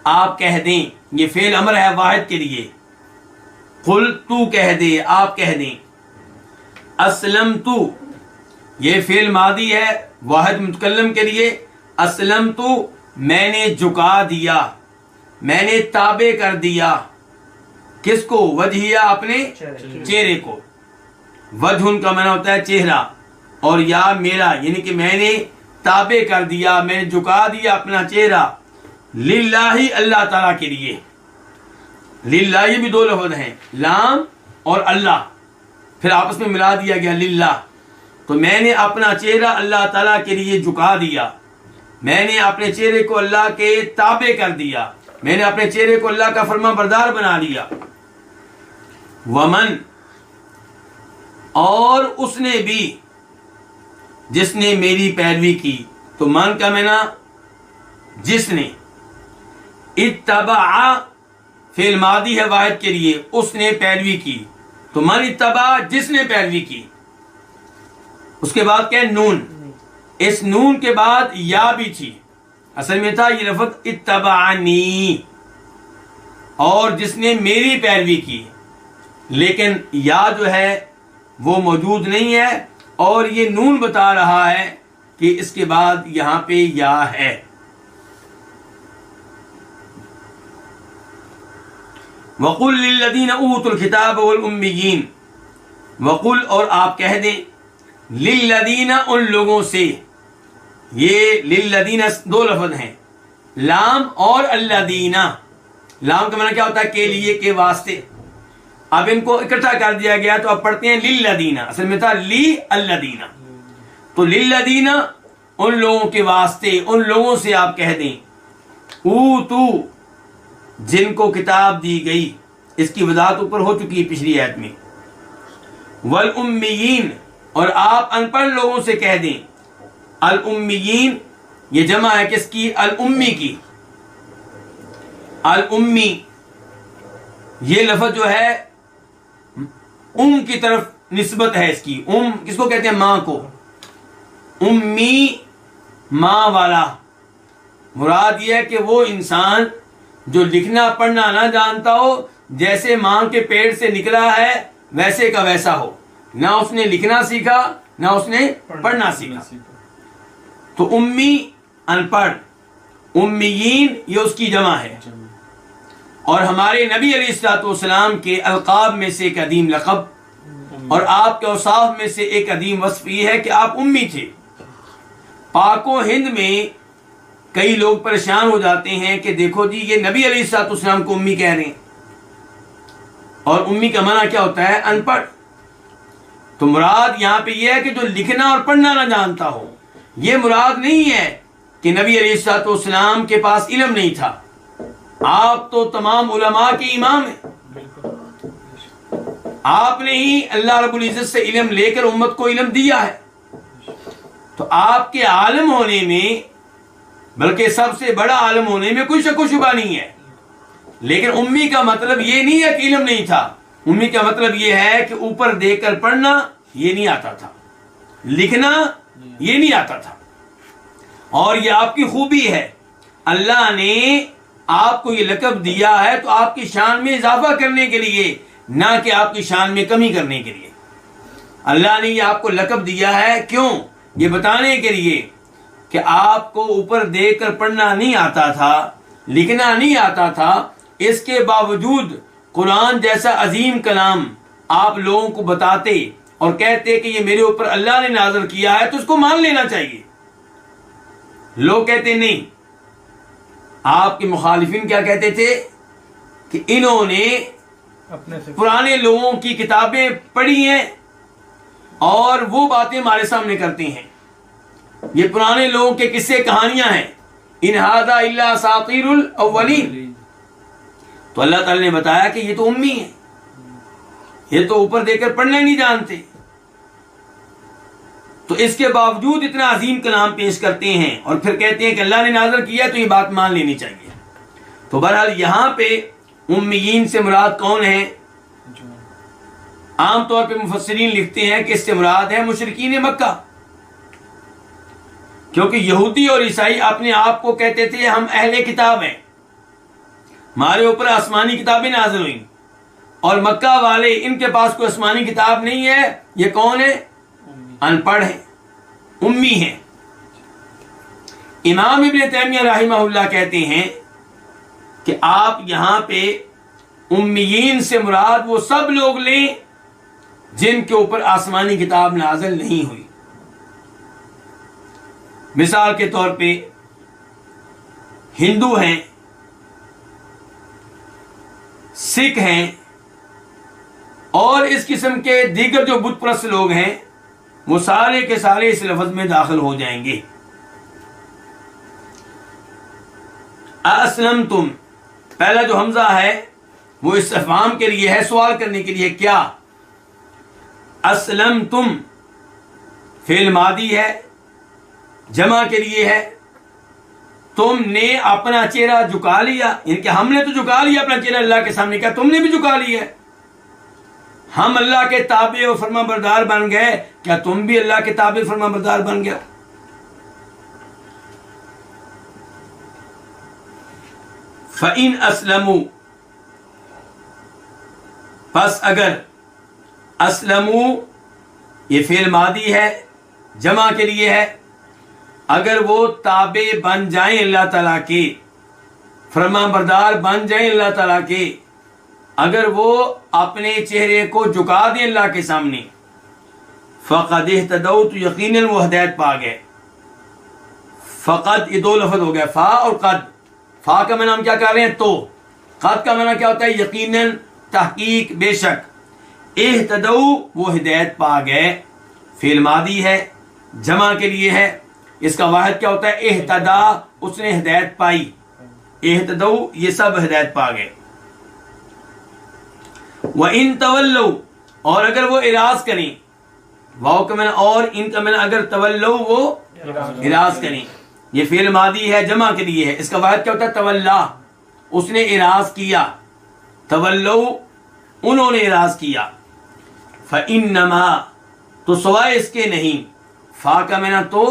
آپ کہہ دیں، یہ فعل امر ہے واحد کے لیے، قل تو کہہ دے، آپ کہہ دیں، اسلمتو، یہ فعل ماضی ہے واحد متکلم کے لیے، اسلمتو، میں نے جھکا دیا، میں نے تابع کر دیا، کس کو؟ وجہیہ اپنے چہرے کو. وجہ کا معنی ہوتا ہے چہرہ، اور یا میرا، یعنی کہ میں نے تابع کر دیا، میں نے جھکا دیا اپنا چہرہ للہ، اللہ تعالیٰ کے لیے. للہ یہ بھی دو لفظ ہیں، لام اور اللہ، پھر آپس میں ملا دیا گیا للہ. تو میں نے اپنا چہرہ اللہ تعالیٰ کے لیے جھکا دیا، میں نے اپنے چہرے کو اللہ کے تابع کر دیا، میں نے اپنے چہرے کو اللہ کا فرما بردار بنا لیا. ومن، اور اس نے بھی جس نے میری پیروی کی. تو من کا معنی جس نے، اتبع فعل ماضی ہے واحد کے لیے، اس نے پیروی کی. تو من اتبع جس نے پیروی کی. اس کے بعد کیا ہے؟ نون. اس نون کے بعد یا بھی تھی، اصل میں تھا یہ لفظ اتبعنی، اور جس نے میری پیروی کی، لیکن یا جو ہے وہ موجود نہیں ہے، اور یہ نون بتا رہا ہے کہ اس کے بعد یہاں پہ یا ہے. وَقُلْ لِلَّذِينَ أُوتُوا الْكِتَابَ وَالْأُمِّيِّينَ، وَقُلْ، اور آپ کہہ دیں، لِلَّذِينَ ان لوگوں سے. یہ لِلَّذِينَ دو لفظ ہیں، لام اور الذین. لام کا معنی کیا ہوتا ہے؟ کے لیے، کے واسطے. اب ان کو اکٹھا کر دیا گیا تو اب پڑھتے ہیں لِلَّذِينَ، اصل میں تھا لی الذین. تو لِلَّذِينَ ان لوگوں کے واسطے، ان لوگوں سے آپ کہہ دیں، اوتو جن کو کتاب دی گئی. اس کی وضاحت اوپر ہو چکی ہے پچھلی آیت میں. والامیین، اور آپ ان پڑھ لوگوں سے کہہ دیں. الامیین یہ جمع ہے کس کی؟ الامی کی. الامی یہ لفظ جو ہے کی طرف نسبت ہے اس کی. کس کو کہتے ہیں؟ ماں کو. امی ماں والا. مراد یہ ہے کہ وہ انسان جو لکھنا پڑھنا نہ جانتا ہو، جیسے ماں کے پیٹ سے نکلا ہے ویسے کا ویسا ہو، نہ اس نے لکھنا سیکھا نہ اس نے پڑھنا سیکھا. تو امی ان پڑھ، امیین یہ اس کی جمع ہے. اور ہمارے نبی علیہ الصلوۃ والسلام کے القاب میں سے ایک عظیم لقب اور آپ کے اوصاف میں سے ایک عظیم وصف یہ ہے کہ آپ امی تھے. پاک و ہند میں کئی لوگ پریشان ہو جاتے ہیں کہ دیکھو جی یہ نبی علیہ الصلوۃ والسلام کو امی کہہ رہے ہیں، اور امی کا معنی کیا ہوتا ہے؟ ان پڑھ. تو مراد یہاں پہ یہ ہے کہ جو لکھنا اور پڑھنا نہ جانتا ہو. یہ مراد نہیں ہے کہ نبی علیہ الصلوۃ والسلام کے پاس علم نہیں تھا. آپ تو تمام علماء کے امام ہیں. آپ نے ہی اللہ رب العزت سے علم لے کر امت کو علم دیا ہے. تو آپ کے عالم ہونے میں، بلکہ سب سے بڑا عالم ہونے میں کوئی شک و شبہ نہیں ہے. لیکن امی کا مطلب یہ نہیں ہے کہ علم نہیں تھا. امی کا مطلب یہ ہے کہ اوپر دیکھ کر پڑھنا یہ نہیں آتا تھا، لکھنا یہ نہیں آتا تھا. اور یہ آپ کی خوبی ہے. اللہ نے آپ کو یہ لقب دیا ہے تو آپ کی شان میں اضافہ کرنے کے لیے، نہ کہ آپ کی شان میں کمی کرنے کے لیے. اللہ نے یہ آپ کو لقب دیا ہے، کیوں؟ یہ بتانے کے لیے کہ آپ کو اوپر دیکھ کر پڑھنا نہیں آتا تھا، لکھنا نہیں آتا تھا. اس کے باوجود قرآن جیسا عظیم کلام آپ لوگوں کو بتاتے اور کہتے کہ یہ میرے اوپر اللہ نے نازل کیا ہے، تو اس کو مان لینا چاہیے. لوگ کہتے نہیں. آپ کے مخالفین کیا کہتے تھے کہ انہوں نے پرانے لوگوں کی کتابیں پڑھی ہیں اور وہ باتیں ہمارے سامنے کرتے ہیں. یہ پرانے لوگوں کے قصے کہانیاں ہیں. ان ھذا الا اساطیر الاولین. تو اللہ تعالی نے بتایا کہ یہ تو امی ہیں، یہ تو اوپر دے کر پڑھنا نہیں جانتے. تو اس کے باوجود اتنا عظیم کلام پیش کرتے ہیں اور پھر کہتے ہیں کہ اللہ نے نازل کیا تو یہ بات مان لینی چاہیے. تو بہرحال یہاں پہ امیین سے مراد کون ہیں؟ عام طور پہ مفسرین لکھتے ہیں کہ اس سے مراد ہے مشرکین مکہ، کیونکہ یہودی اور عیسائی اپنے آپ کو کہتے تھے ہم اہل کتاب ہیں، ہمارے اوپر آسمانی کتابیں نازل ہوئیں. اور مکہ والے ان کے پاس کوئی آسمانی کتاب نہیں ہے. یہ کون ہے؟ ان پڑھ ہیں، امی ہیں. امام ابن تیمیہ رحمہ اللہ کہتے ہیں کہ آپ یہاں پہ امیین سے مراد وہ سب لوگ لیں جن کے اوپر آسمانی کتاب نازل نہیں ہوئی. مثال کے طور پہ ہندو ہیں، سکھ ہیں اور اس قسم کے دیگر جو بت پرست لوگ ہیں، وہ سارے کے سارے اس لفظ میں داخل ہو جائیں گے. اسلمتم، پہلا جو حمزہ ہے وہ استفہام کے لیے ہے، سوال کرنے کے لیے. کیا؟ اسلمتم فعل ماضی ہے، جمع کے لیے ہے. تم نے اپنا چہرہ جھکا لیا، یعنی کہ ہم نے تو جھکا لیا اپنا چہرہ اللہ کے سامنے. کیا تم نے بھی جھکا لیا ہے؟ ہم اللہ کے تابع و فرما بردار بن گئے، کیا تم بھی اللہ کے تابع فرما بردار بن گئے؟ فَإِنْ أَسْلَمُوا، پس اگر اسلموا یہ فعل ماضی ہے، جمع کے لیے ہے، اگر وہ تابع بن جائیں اللہ تعالیٰ کے، فرما بردار بن جائیں اللہ تعالیٰ کے، اگر وہ اپنے چہرے کو جھکا دیں اللہ کے سامنے، فقد اہتدوا، تو یقیناً وہ ہدایت پا گئے. فقد یہ دو لفظ ہو گیا، فا اور قد. فا کا معنی ہم کیا کر رہے ہیں؟ تو. قد کا معنی کیا ہوتا ہے؟ یقیناً، تحقیق، بے شک. اہتدوا وہ ہدایت پا گئے، فعل ماضی ہے، جمع کے لیے ہے. اس کا واحد کیا ہوتا ہے؟ اہتدا، اس نے ہدایت پائی. اہتدوا یہ سب ہدایت پا گئے. وَإِن تَوَلَّوْا، اور اگر وہ اعراض کریں، واو کا معنی اور، ان کا معنی اگر تولوا وہ اعراض کریں. یہ فعل ماضی ہے، جمع کے لیے ہے. اس کا واحد کیا ہوتا ہے؟ تولا، اس نے اعراض کیا. تولوا انہوں نے اعراض کیا. فَإِنَّمَا تو سوائے اس کے نہیں. فا کا معنی تو،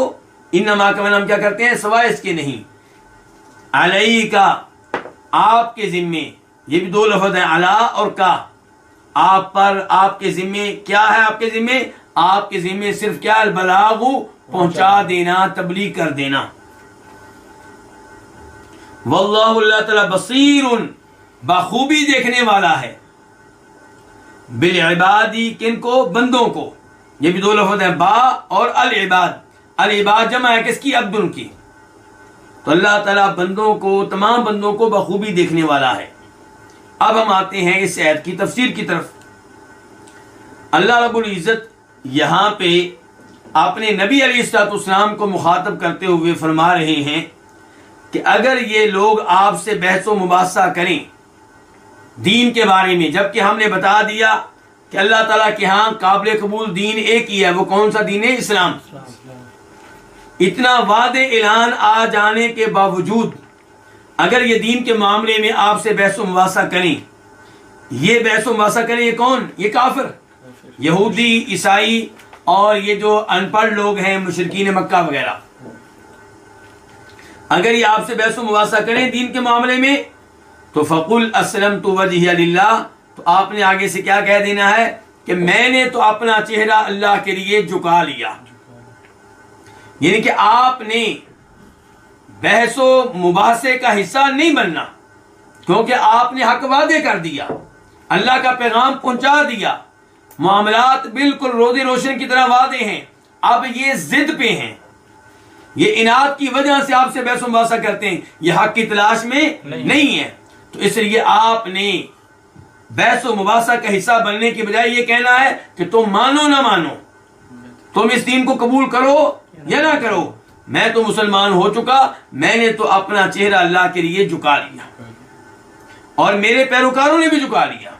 انما کا معنی ہم کیا کرتے ہیں؟ سوائے اس کے نہیں. علیک آپ کے ذمے، یہ بھی دو لفظ ہیں، علی اور کا. آپ پر، آپ کے ذمے کیا ہے؟ آپ کے ذمے، آپ کے ذمے صرف کیا؟ البلاغ، پہنچا دینا، تبلیغ کر دینا. واللہ اللہ تعالی بصیر بخوبی دیکھنے والا ہے. بالعبادی کن کو؟ بندوں کو. یہ بھی دو لفظ ہیں، با اور العباد. العباد جمع ہے کس کی؟ عبد کی. تو اللہ تعالیٰ بندوں کو، تمام بندوں کو بخوبی دیکھنے والا ہے. اب ہم آتے ہیں اس آیت کی تفسیر کی طرف. اللہ رب العزت یہاں پہ اپنے نبی علیہ الصلوۃ والسلام کو مخاطب کرتے ہوئے فرما رہے ہیں کہ اگر یہ لوگ آپ سے بحث و مباحثہ کریں دین کے بارے میں، جبکہ ہم نے بتا دیا کہ اللہ تعالیٰ کے ہاں قابل قبول دین ایک ہی ہے، وہ کون سا دین ہے؟ اسلام. اتنا واضح اعلان آ جانے کے باوجود اگر یہ دین کے معاملے میں آپ سے بحث و مباحثہ کریں، یہ بحث و مباحثہ کریں، یہ کون؟ یہ کافر، یہودی، عیسائی اور یہ جو ان پڑھ لوگ ہیں، مشرکین مکہ وغیرہ. اگر یہ آپ سے بحث و مباحثہ کریں دین کے معاملے میں، تو فقل اسلمت وجہی للہ، تو آپ نے آگے سے کیا کہہ دینا ہے کہ میں نے تو اپنا چہرہ اللہ کے لیے جھکا لیا. یعنی کہ آپ نے بحث و مباحثے کا حصہ نہیں بننا، کیونکہ آپ نے حق واضح کر دیا، اللہ کا پیغام پہنچا دیا، معاملات بالکل روزی روشن کی طرح واضح ہیں. اب یہ ضد پہ ہیں، یہ اناد کی وجہ سے آپ سے بحث و مباحثہ کرتے ہیں، یہ حق کی تلاش میں نہیں ہے. تو اس لیے آپ نے بحث و مباحثہ کا حصہ بننے کی بجائے یہ کہنا ہے کہ تم مانو نہ مانو، تم اس دین کو قبول کرو یا نہ کرو، میں تو مسلمان ہو چکا، میں نے تو اپنا چہرہ اللہ کے لیے جھکا لیا اور میرے پیروکاروں نے بھی جھکا لیا.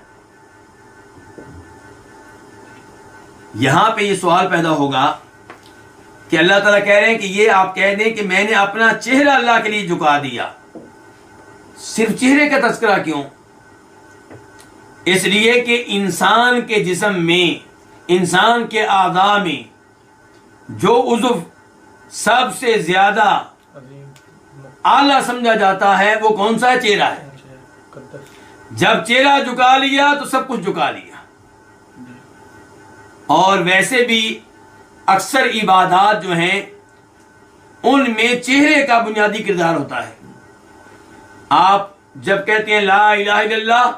یہاں پہ یہ سوال پیدا ہوگا کہ اللہ تعالیٰ کہہ رہے ہیں کہ یہ آپ کہہ دیں کہ میں نے اپنا چہرہ اللہ کے لیے جھکا دیا. صرف چہرے کا تذکرہ کیوں؟ اس لیے کہ انسان کے جسم میں، انسان کے اعضاء میں جو عضو سب سے زیادہ اعلیٰ سمجھا جاتا ہے وہ کون سا ہے؟ چہرہ ہے. جب چہرہ جھکا لیا تو سب کچھ جھکا لیا. اور ویسے بھی اکثر عبادات جو ہیں ان میں چہرے کا بنیادی کردار ہوتا ہے. آپ جب کہتے ہیں لا الہ الا اللہ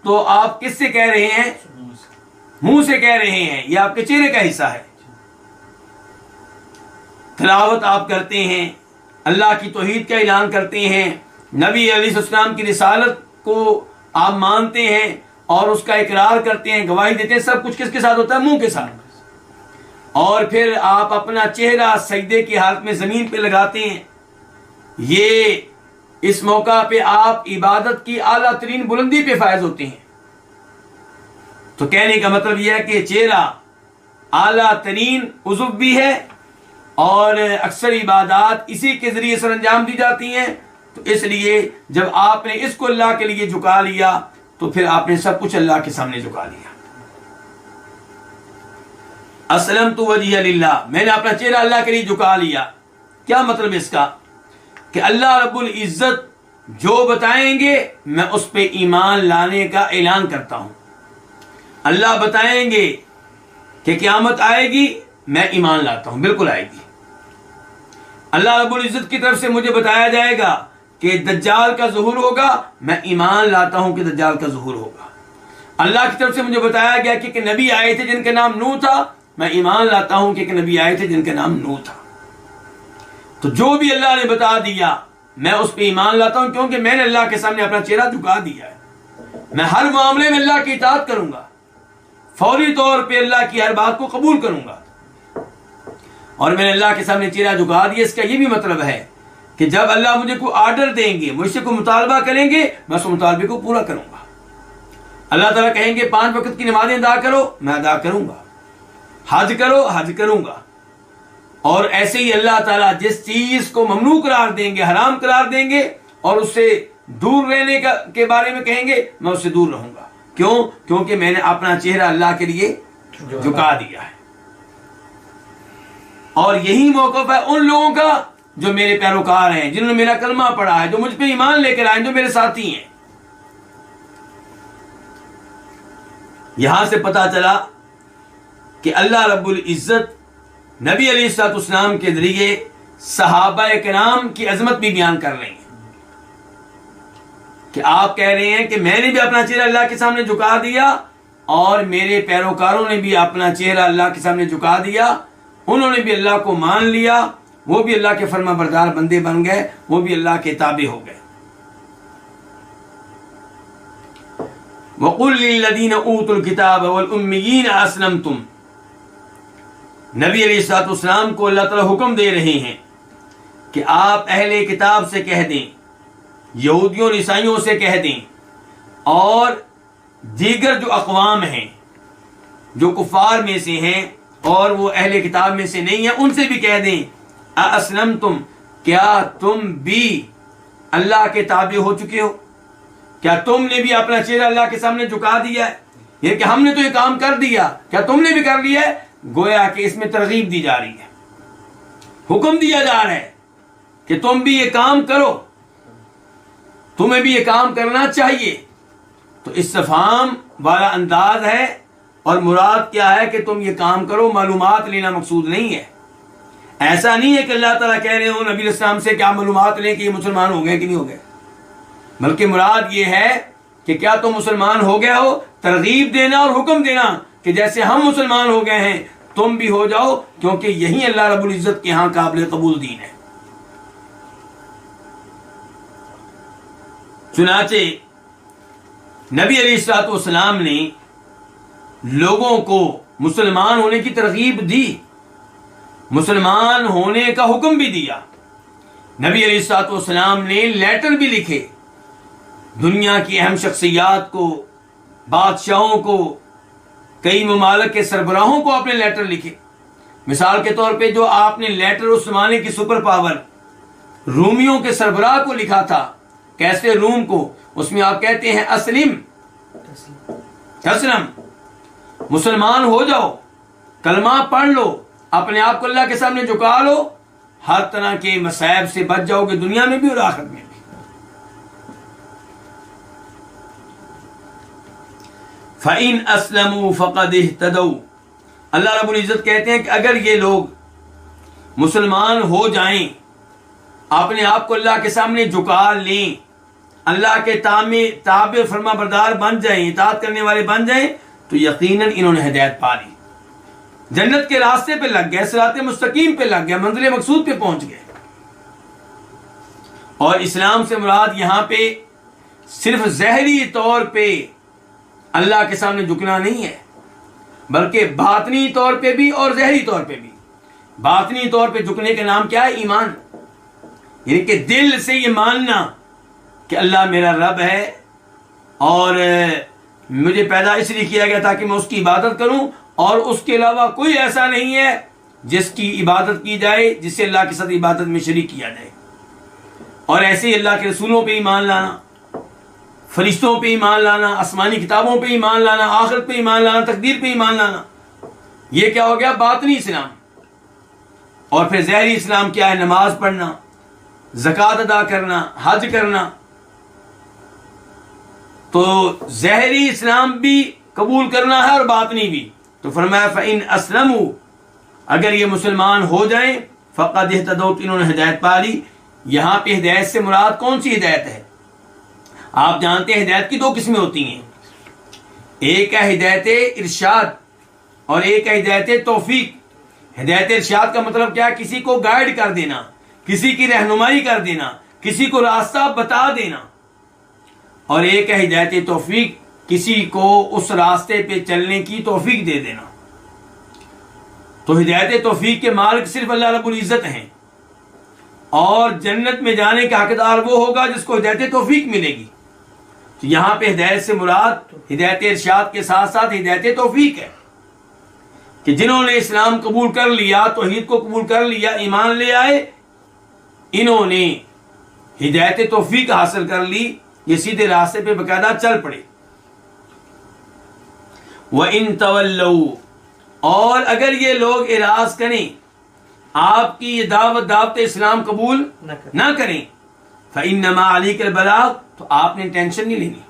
تو آپ کس سے کہہ رہے ہیں؟ منہ سے کہہ رہے ہیں، یہ آپ کے چہرے کا حصہ ہے۔ تلاوت آپ کرتے ہیں، اللہ کی توحید کا اعلان کرتے ہیں، نبی علیہ السلام کی رسالت کو آپ مانتے ہیں اور اس کا اقرار کرتے ہیں، گواہی دیتے ہیں، سب کچھ کس کے ساتھ ہوتا ہے؟ منہ کے ساتھ۔ اور پھر آپ اپنا چہرہ سجدے کی حالت میں زمین پہ لگاتے ہیں، یہ اس موقع پہ آپ عبادت کی اعلیٰ ترین بلندی پہ فائز ہوتے ہیں۔ تو کہنے کا مطلب یہ ہے کہ چہرہ اعلیٰ ترین عضو بھی ہے اور اکثر عبادات اسی کے ذریعے سر انجام دی جاتی ہیں، تو اس لیے جب آپ نے اس کو اللہ کے لیے جھکا لیا تو پھر آپ نے سب کچھ اللہ کے سامنے جھکا لیا۔ اسلمت وجہی للہ، میں نے اپنا چہرہ اللہ کے لیے جھکا لیا۔ کیا مطلب اس کا؟ کہ اللہ رب العزت جو بتائیں گے میں اس پہ ایمان لانے کا اعلان کرتا ہوں۔ اللہ بتائیں گے کہ قیامت آئے گی، میں ایمان لاتا ہوں، بالکل آئے گی۔ اللہ رب العزت کی طرف سے مجھے بتایا جائے گا کہ دجال کا ظہور ہوگا، میں ایمان لاتا ہوں کہ دجال کا ظہور ہوگا۔ اللہ کی طرف سے مجھے بتایا گیا کہ ایک نبی آئے تھے جن کا نام نوح تھا، میں ایمان لاتا ہوں کہ ایک نبی آئے تھے جن کا نام نوح تھا۔ تو جو بھی اللہ نے بتا دیا میں اس پہ ایمان لاتا ہوں، کیونکہ میں نے اللہ کے سامنے اپنا چہرہ جھکا دیا ہے۔ میں ہر معاملے میں اللہ کی اطاعت کروں گا، فوری طور پہ اللہ کی ہر بات کو قبول کروں گا، اور میں نے اللہ کے سامنے چہرہ جھکا دیا۔ اس کا یہ بھی مطلب ہے کہ جب اللہ مجھے کوئی آرڈر دیں گے، مجھ سے کوئی مطالبہ کریں گے، میں اس مطالبے کو پورا کروں گا۔ اللہ تعالیٰ کہیں گے 5 وقت کی نمازیں ادا کرو، میں ادا کروں گا۔ حج کرو، حج کروں گا۔ اور ایسے ہی اللہ تعالیٰ جس چیز کو ممنوع قرار دیں گے، حرام قرار دیں گے، اور اس سے دور رہنے کے بارے میں کہیں گے، میں اس سے دور رہوں گا۔ کیوں؟ کیونکہ میں نے اپنا چہرہ اللہ کے لیے جھکا دیا ہے۔ اور یہی موقف ہے ان لوگوں کا جو میرے پیروکار ہیں، جنہوں نے میرا کلمہ پڑھا ہے، جو مجھ پہ ایمان لے کر آئے، جو میرے ساتھی ہیں۔ یہاں سے پتا چلا کہ اللہ رب العزت نبی علیہ الصلوۃ والسلام کے ذریعے صحابہ کرام کی عظمت بھی بیان کر رہے ہیں، کہ آپ کہہ رہے ہیں کہ میں نے بھی اپنا چہرہ اللہ کے سامنے جھکا دیا اور میرے پیروکاروں نے بھی اپنا چہرہ اللہ کے سامنے جھکا دیا، انہوں نے بھی اللہ کو مان لیا، وہ بھی اللہ کے فرما بردار بندے بن گئے، وہ بھی اللہ کے تابع ہو گئے۔ وَقُلْ لِلَّذِينَ أُوتُوا الْكِتَابَ وَالْأُمِّيِّينَ أَسْلَمْتُمْ، نبی علیہ الصلوۃ والسلام کو اللہ تعالیٰ حکم دے رہے ہیں کہ آپ اہل کتاب سے کہہ دیں، یہودیوں عیسائیوں سے کہہ دیں، اور دیگر جو اقوام ہیں جو کفار میں سے ہیں اور وہ اہل کتاب میں سے نہیں ہیں، ان سے بھی کہہ دیں اسلمتم، کیا تم بھی اللہ کے تابع ہو چکے ہو؟ کیا تم نے بھی اپنا چہرہ اللہ کے سامنے جھکا دیا ہے؟ یہ کہ ہم نے تو یہ کام کر دیا، کیا تم نے بھی کر لیا ہے؟ گویا کہ اس میں ترغیب دی جا رہی ہے، حکم دیا جا رہا ہے کہ تم بھی یہ کام کرو، تمہیں بھی یہ کام کرنا چاہیے۔ تو استفہام والا انداز ہے، اور مراد کیا ہے کہ تم یہ کام کرو، معلومات لینا مقصود نہیں ہے۔ ایسا نہیں ہے کہ اللہ تعالیٰ کہہ رہے ہو نبی علیہ السلام سے کیا معلومات لیں کہ یہ مسلمان ہو گئے کہ نہیں ہو گئے، بلکہ مراد یہ ہے کہ کیا تم مسلمان ہو گئے ہو، ترغیب دینا اور حکم دینا کہ جیسے ہم مسلمان ہو گئے ہیں تم بھی ہو جاؤ، کیونکہ یہی اللہ رب العزت کے ہاں قابل قبول دین ہے۔ چنانچہ نبی علیہ الصلوۃ والسلام نے لوگوں کو مسلمان ہونے کی ترغیب دی، مسلمان ہونے کا حکم بھی دیا۔ نبی علیہ الصلوۃ والسلام نے لیٹر بھی لکھے، دنیا کی اہم شخصیات کو، بادشاہوں کو، کئی ممالک کے سربراہوں کو آپ نے لیٹر لکھے۔ مثال کے طور پہ جو آپ نے لیٹر اس زمانے کی سپر پاور رومیوں کے سربراہ کو لکھا تھا، کیسے روم کو، اس میں آپ کہتے ہیں اسلم، مسلمان ہو جاؤ، کلمہ پڑھ لو، اپنے آپ کو اللہ کے سامنے جھکا لو، ہر طرح کے مصائب سے بچ جاؤ گے، دنیا میں بھی اور آخرت میں بھی۔ فَإِنْ أَسْلَمُوا فَقَدْ اهْتَدَوْا، اللہ رب العزت کہتے ہیں کہ اگر یہ لوگ مسلمان ہو جائیں، اپنے آپ کو اللہ کے سامنے جھکا لیں، اللہ کے تابع فرما بردار بن جائیں، اطاعت کرنے والے بن جائیں، تو یقیناً انہوں نے ہدایت پا لی، جنت کے راستے پہ لگ گئے، صراط مستقیم پہ لگ گئے، منزل مقصود پہ پہنچ گئے۔ اور اسلام سے مراد یہاں پہ صرف ظاہری طور پہ اللہ کے سامنے جھکنا نہیں ہے، بلکہ باطنی طور پہ بھی اور ظاہری طور پہ بھی۔ باطنی طور پہ جھکنے کا نام کیا ہے؟ ایمان، یعنی کہ دل سے یہ ماننا کہ اللہ میرا رب ہے اور مجھے پیدا اس لیے کیا گیا تاکہ میں اس کی عبادت کروں، اور اس کے علاوہ کوئی ایسا نہیں ہے جس کی عبادت کی جائے، جس سے اللہ کے ساتھ عبادت میں شریک کیا جائے۔ اور ایسے ہی اللہ کے رسولوں پہ ایمان لانا، فرشتوں پہ ایمان لانا، آسمانی کتابوں پہ ایمان لانا، آخرت پہ ایمان لانا، تقدیر پہ ایمان لانا، یہ کیا ہو گیا؟ باطنی اسلام۔ اور پھر ظاہری اسلام کیا ہے؟ نماز پڑھنا، زکوٰۃ ادا کرنا، حج کرنا۔ تو ظاہری اسلام بھی قبول کرنا ہے اور باطنی بھی۔ تو فرمایا فَإِنْ أَسْلَمُوا، اگر یہ مسلمان ہو جائیں، فَقَدْ اهْتَدَوْا، انہوں نے ہدایت پا لی۔ یہاں پہ ہدایت سے مراد کون سی ہدایت ہے؟ آپ جانتے ہیں ہدایت کی دو قسمیں ہوتی ہیں، ایک ہے ہدایت ارشاد اور ایک ہے ہدایت توفیق۔ ہدایت ارشاد کا مطلب کیا ہے؟ کسی کو گائیڈ کر دینا، کسی کی رہنمائی کر دینا، کسی کو راستہ بتا دینا۔ اور ایک ہے ہدایت توفیق، کسی کو اس راستے پہ چلنے کی توفیق دے دینا۔ تو ہدایت توفیق کے مالک صرف اللہ رب العزت ہیں، اور جنت میں جانے کا حقدار وہ ہوگا جس کو ہدایت توفیق ملے گی۔ تو یہاں پہ ہدایت سے مراد ہدایت ارشاد کے ساتھ ساتھ ہدایت توفیق ہے، کہ جنہوں نے اسلام قبول کر لیا، توحید کو قبول کر لیا، ایمان لے آئے، انہوں نے ہدایت توفیق حاصل کر لی، یہ سیدھے راستے پہ باقاعدہ چل پڑے۔ وَإِن تَوَلَّوْا، اور اگر یہ لوگ اعراض کریں، آپ کی یہ دعوت اسلام قبول نہ کریں، فَإِنَّمَا عَلَيْكَ الْبَلَاغُ، تو آپ نے ٹینشن نہیں لینی۔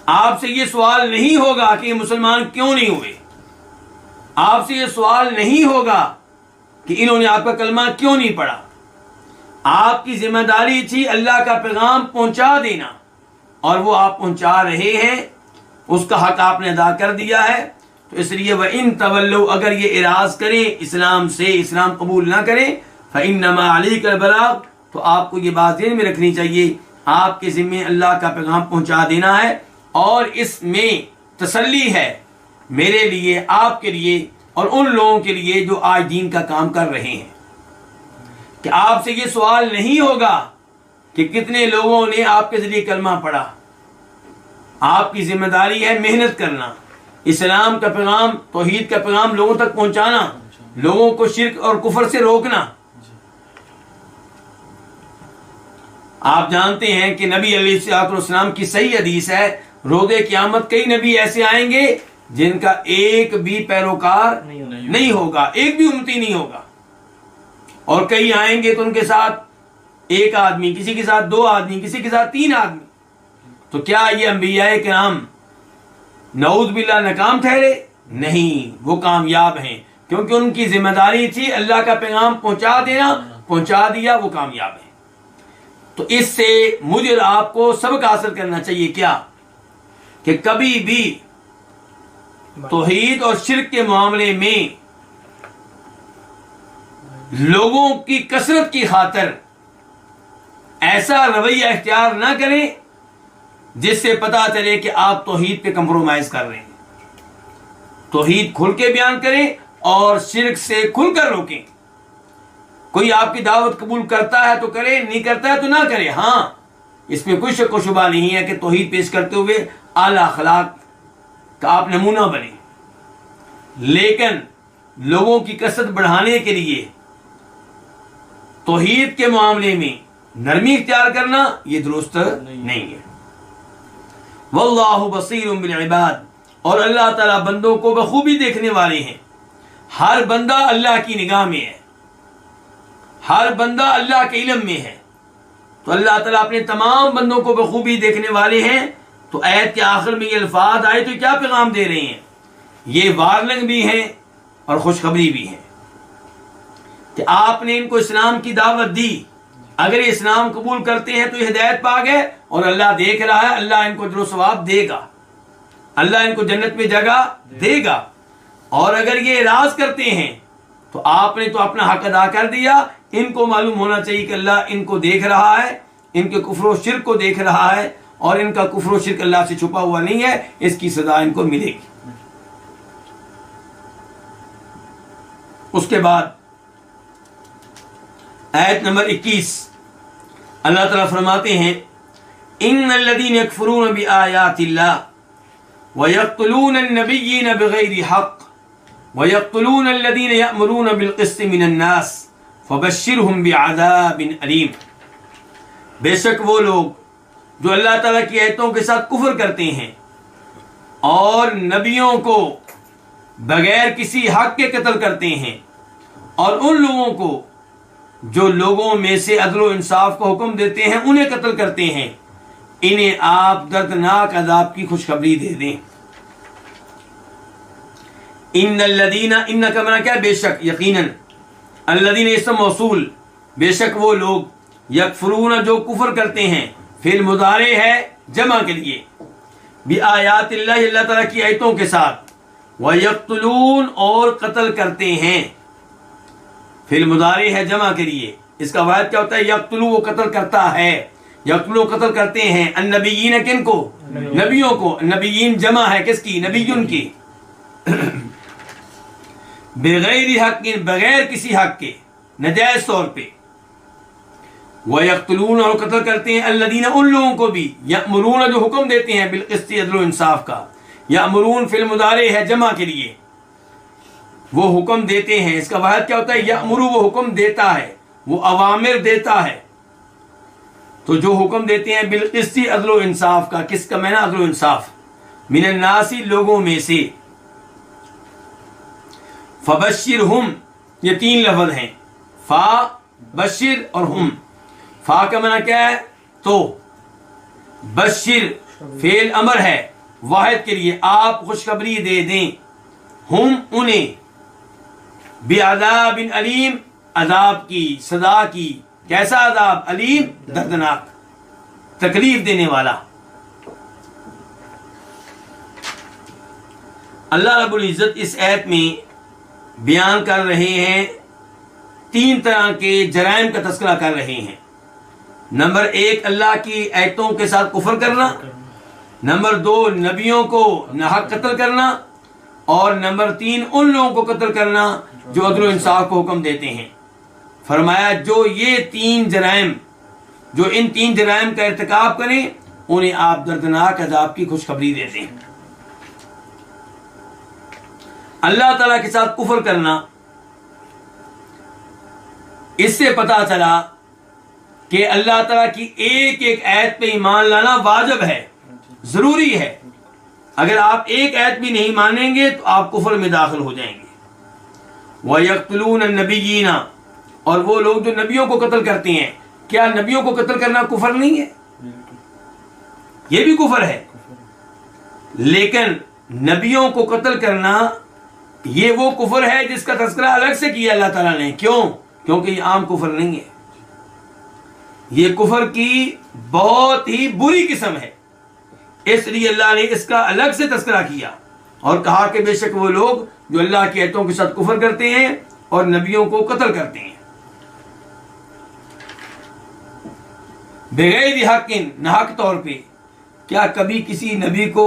آپ سے یہ سوال نہیں ہوگا کہ یہ مسلمان کیوں نہیں ہوئے، آپ سے یہ سوال نہیں ہوگا کہ انہوں نے آپ کا کلمہ کیوں نہیں پڑھا۔ آپ کی ذمہ داری تھی اللہ کا پیغام پہنچا دینا، اور وہ آپ پہنچا رہے ہیں، اس کا حق آپ نے ادا کر دیا ہے۔ تو اس لیے وَإِن تَوَلَّوْا، اگر یہ اعراض کریں اسلام سے، اسلام قبول نہ کریں، فَإِنَّمَا عَلَيْكَ الْبَلَاغُ، تو آپ کو یہ بات ذہن میں رکھنی چاہیے، آپ کے ذمے اللہ کا پیغام پہنچا دینا ہے۔ اور اس میں تسلی ہے میرے لیے، آپ کے لیے اور ان لوگوں کے لیے جو آج دین کا کام کر رہے ہیں، کہ آپ سے یہ سوال نہیں ہوگا کہ کتنے لوگوں نے آپ کے ذریعے کلمہ پڑھا۔ آپ کی ذمہ داری ہے محنت کرنا، اسلام کا پیغام، توحید کا پیغام لوگوں تک پہنچانا، لوگوں کو شرک اور کفر سے روکنا۔ آپ جانتے ہیں کہ نبی علیہ الصلوۃ والسلام کی صحیح حدیث ہے، روز قیامت کئی نبی ایسے آئیں گے جن کا ایک بھی پیروکار نہیں ہوگا، ایک بھی امتی نہیں ہوگا، اور کئی آئیں گے تو ان کے ساتھ ایک آدمی، کسی کے ساتھ دو آدمی، کسی کے ساتھ تین آدمی۔ تو کیا یہ انبیاء کرام نعوذ باللہ ناکام ٹھہرے؟ نہیں، وہ کامیاب ہیں، کیونکہ ان کی ذمہ داری تھی اللہ کا پیغام پہنچا دینا، پہنچا دیا، وہ کامیاب ہیں۔ تو اس سے مجھے اور آپ کو سبق حاصل کرنا چاہیے، کیا کہ کبھی بھی توحید اور شرک کے معاملے میں لوگوں کی کثرت کی خاطر ایسا رویہ اختیار نہ کریں جس سے پتا چلے کہ آپ توحید پہ کمپرومائز کر رہے ہیں۔ توحید کھل کے بیان کریں اور شرک سے کھل کر روکیں۔ کوئی آپ کی دعوت قبول کرتا ہے تو کرے، نہیں کرتا ہے تو نہ کرے۔ ہاں، اس میں کوئی شک و شبہ نہیں ہے کہ توحید پیش کرتے ہوئے اعلیٰ اخلاق کا آپ نمونہ بنے، لیکن لوگوں کی کثرت بڑھانے کے لیے توحید کے معاملے میں نرمی اختیار کرنا یہ درست نہیں ہے۔ واللہ بصیر بالعباد، اور اللہ تعالیٰ بندوں کو بخوبی دیکھنے والے ہیں۔ ہر بندہ اللہ کی نگاہ میں ہے، ہر بندہ اللہ کے علم میں ہے۔ تو اللہ تعالیٰ اپنے تمام بندوں کو بخوبی دیکھنے والے ہیں۔ تو آیت کے آخر میں یہ الفاظ آئے تو کیا پیغام دے رہے ہیں؟ یہ وارننگ بھی ہیں اور خوشخبری بھی ہے کہ آپ نے ان کو اسلام کی دعوت دی، اگر یہ اسلام قبول کرتے ہیں تو یہ ہدایت پا گئے، اور اللہ دیکھ رہا ہے، اللہ ان کو اجر و ثواب دے گا، اللہ ان کو جنت میں جگہ دے گا۔ اور اگر یہ اعراض کرتے ہیں تو آپ نے تو اپنا حق ادا کر دیا، ان کو معلوم ہونا چاہیے کہ اللہ ان کو دیکھ رہا ہے، ان کے کفر و شرک کو دیکھ رہا ہے، اور ان کا کفر و شرک اللہ سے چھپا ہوا نہیں ہے، اس کی سزا ان کو ملے گی۔ اس کے بعد آیت نمبر 21 اللہ تعالیٰ فرماتے ہیں ان الذین یکفرون بآیات اللہ ویقتلون النبیین بغیر حق ویقتلون الذین یأمرون بالقسط من الناس فبشرہم بعذاب علیم۔ بے شک وہ لوگ جو اللہ تعالیٰ کی آیتوں کے ساتھ کفر کرتے ہیں اور نبیوں کو بغیر کسی حق کے قتل کرتے ہیں، اور ان لوگوں کو جو لوگوں میں سے عدل و انصاف کو حکم دیتے ہیں انہیں قتل کرتے ہیں، انہیں آپ دردناک عذاب کی خوشخبری دے دیں۔ ان الذین، ان کا معنی کیا؟ بے شک، یقیناً، الذین اسم موصول، بے شک وہ لوگ، یکفرون جو کفر کرتے ہیں، فعل مضارع ہے جمع کے لیے، بآیات اللہ، اللہ تعالیٰ کی آیتوں کے ساتھ، ویقتلون اور قتل کرتے ہیں، فعل مضارع ہے جمع کے لیے، اس کا واحد کیا ہوتا ہے؟ یقتلو، وہ قتل کرتا ہے، یقتلو قتل کرتے ہیں، النبیین، کن کو؟ نبیوں کو، نبیین جمع ہے کس کی؟ نبیون کی، بغیر حق، بغیر کسی حق کے، نجائز طور پہ، وَيَقْتُلُونَ، اور قتل کرتے ہیں، الذین، ان لوگوں کو بھی، یأمرون جو حکم دیتے ہیں، بالقسط، عدل و انصاف کا، یأمرون فعل مضارع ہے جمع کے لیے، وہ حکم دیتے ہیں، اس کا واحد کیا ہوتا ہے؟ یأمرو، وہ حکم دیتا ہے، وہ اوامر دیتا ہے، تو جو حکم دیتے ہیں بالقسط، عدل و انصاف کا، کس کا معنی؟ عدل و انصاف، من الناس، لوگوں میں سے، فبشرہم، یہ تین لفظ ہیں، فا، بشر اور ہم۔ فا کا معنی کیا ہے؟ تو، بشر فعل امر ہے واحد کے لیے، آپ خوشخبری دے دیں، ہم انہیں، بعذاب علیم، عذاب کی، سزا کی، کیسا عذاب؟ علیم، دردناک، تکلیف دینے والا۔ اللہ رب العزت اس آیت میں بیان کر رہے ہیں، تین طرح کے جرائم کا تذکرہ کر رہے ہیں۔ نمبر 1، اللہ کی آیتوں کے ساتھ کفر کرنا، نمبر 2، نبیوں کو ناحق قتل کرنا، اور نمبر 3، ان لوگوں کو قتل کرنا جو عدل و انصاف کو حکم دیتے ہیں۔ فرمایا جو یہ تین جرائم، جو ان تین جرائم کا ارتکاب کریں، انہیں آپ دردناک عذاب کی خوشخبری دیتے ہیں۔ اللہ تعالیٰ کے ساتھ کفر کرنا، اس سے پتہ چلا کہ اللہ تعالیٰ کی ایک ایک آیت پہ ایمان لانا واجب ہے، ضروری ہے۔ اگر آپ ایک آیت بھی نہیں مانیں گے تو آپ کفر میں داخل ہو جائیں گے۔ وَيَقْتُلُونَ النَّبِيِّينَ، اور وہ لوگ جو نبیوں کو قتل کرتے ہیں، کیا نبیوں کو قتل کرنا کفر نہیں ہے؟ یہ بھی کفر ہے، لیکن نبیوں کو قتل کرنا یہ وہ کفر ہے جس کا تذکرہ الگ سے کیا اللہ تعالیٰ نے۔ کیوں؟ کیونکہ یہ عام کفر نہیں ہے، یہ کفر کی بہت ہی بری قسم ہے، اس لیے اللہ نے اس کا الگ سے تذکرہ کیا اور کہا کہ بے شک وہ لوگ جو اللہ کی آیتوں کے ساتھ کفر کرتے ہیں اور نبیوں کو قتل کرتے ہیں، بغیر حق، ناحق طور پہ۔ کیا کبھی کسی نبی کو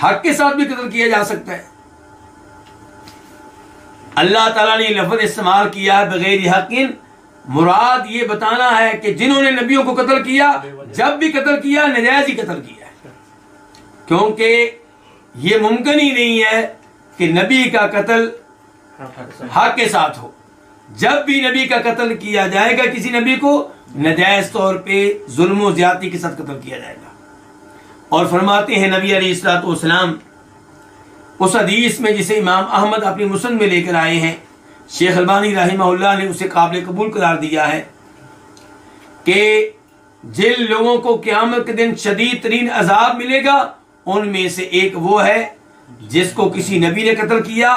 حق کے ساتھ بھی قتل کیا جا سکتا ہے؟ اللہ تعالیٰ نے لفظ استعمال کیا ہے بغیر حق، مراد یہ بتانا ہے کہ جنہوں نے نبیوں کو قتل کیا، جب بھی قتل کیا نجائز ہی قتل کیا ہے، کیونکہ یہ ممکن ہی نہیں ہے کہ نبی کا قتل حق کے ساتھ ہو۔ جب بھی نبی کا قتل کیا جائے گا کسی نبی کو، نجائز طور پہ ظلم و زیادتی کے ساتھ قتل کیا جائے گا۔ اور فرماتے ہیں نبی علیہ الصلوۃ والسلام اس حدیث میں جسے امام احمد اپنی مسند میں لے کر آئے ہیں، شیخ البانی رحمہ اللہ نے اسے قابل قبول قرار دیا ہے، کہ جن لوگوں کو قیامت کے دن شدید ترین عذاب ملے گا ان میں سے ایک وہ ہے جس کو کسی نبی نے قتل کیا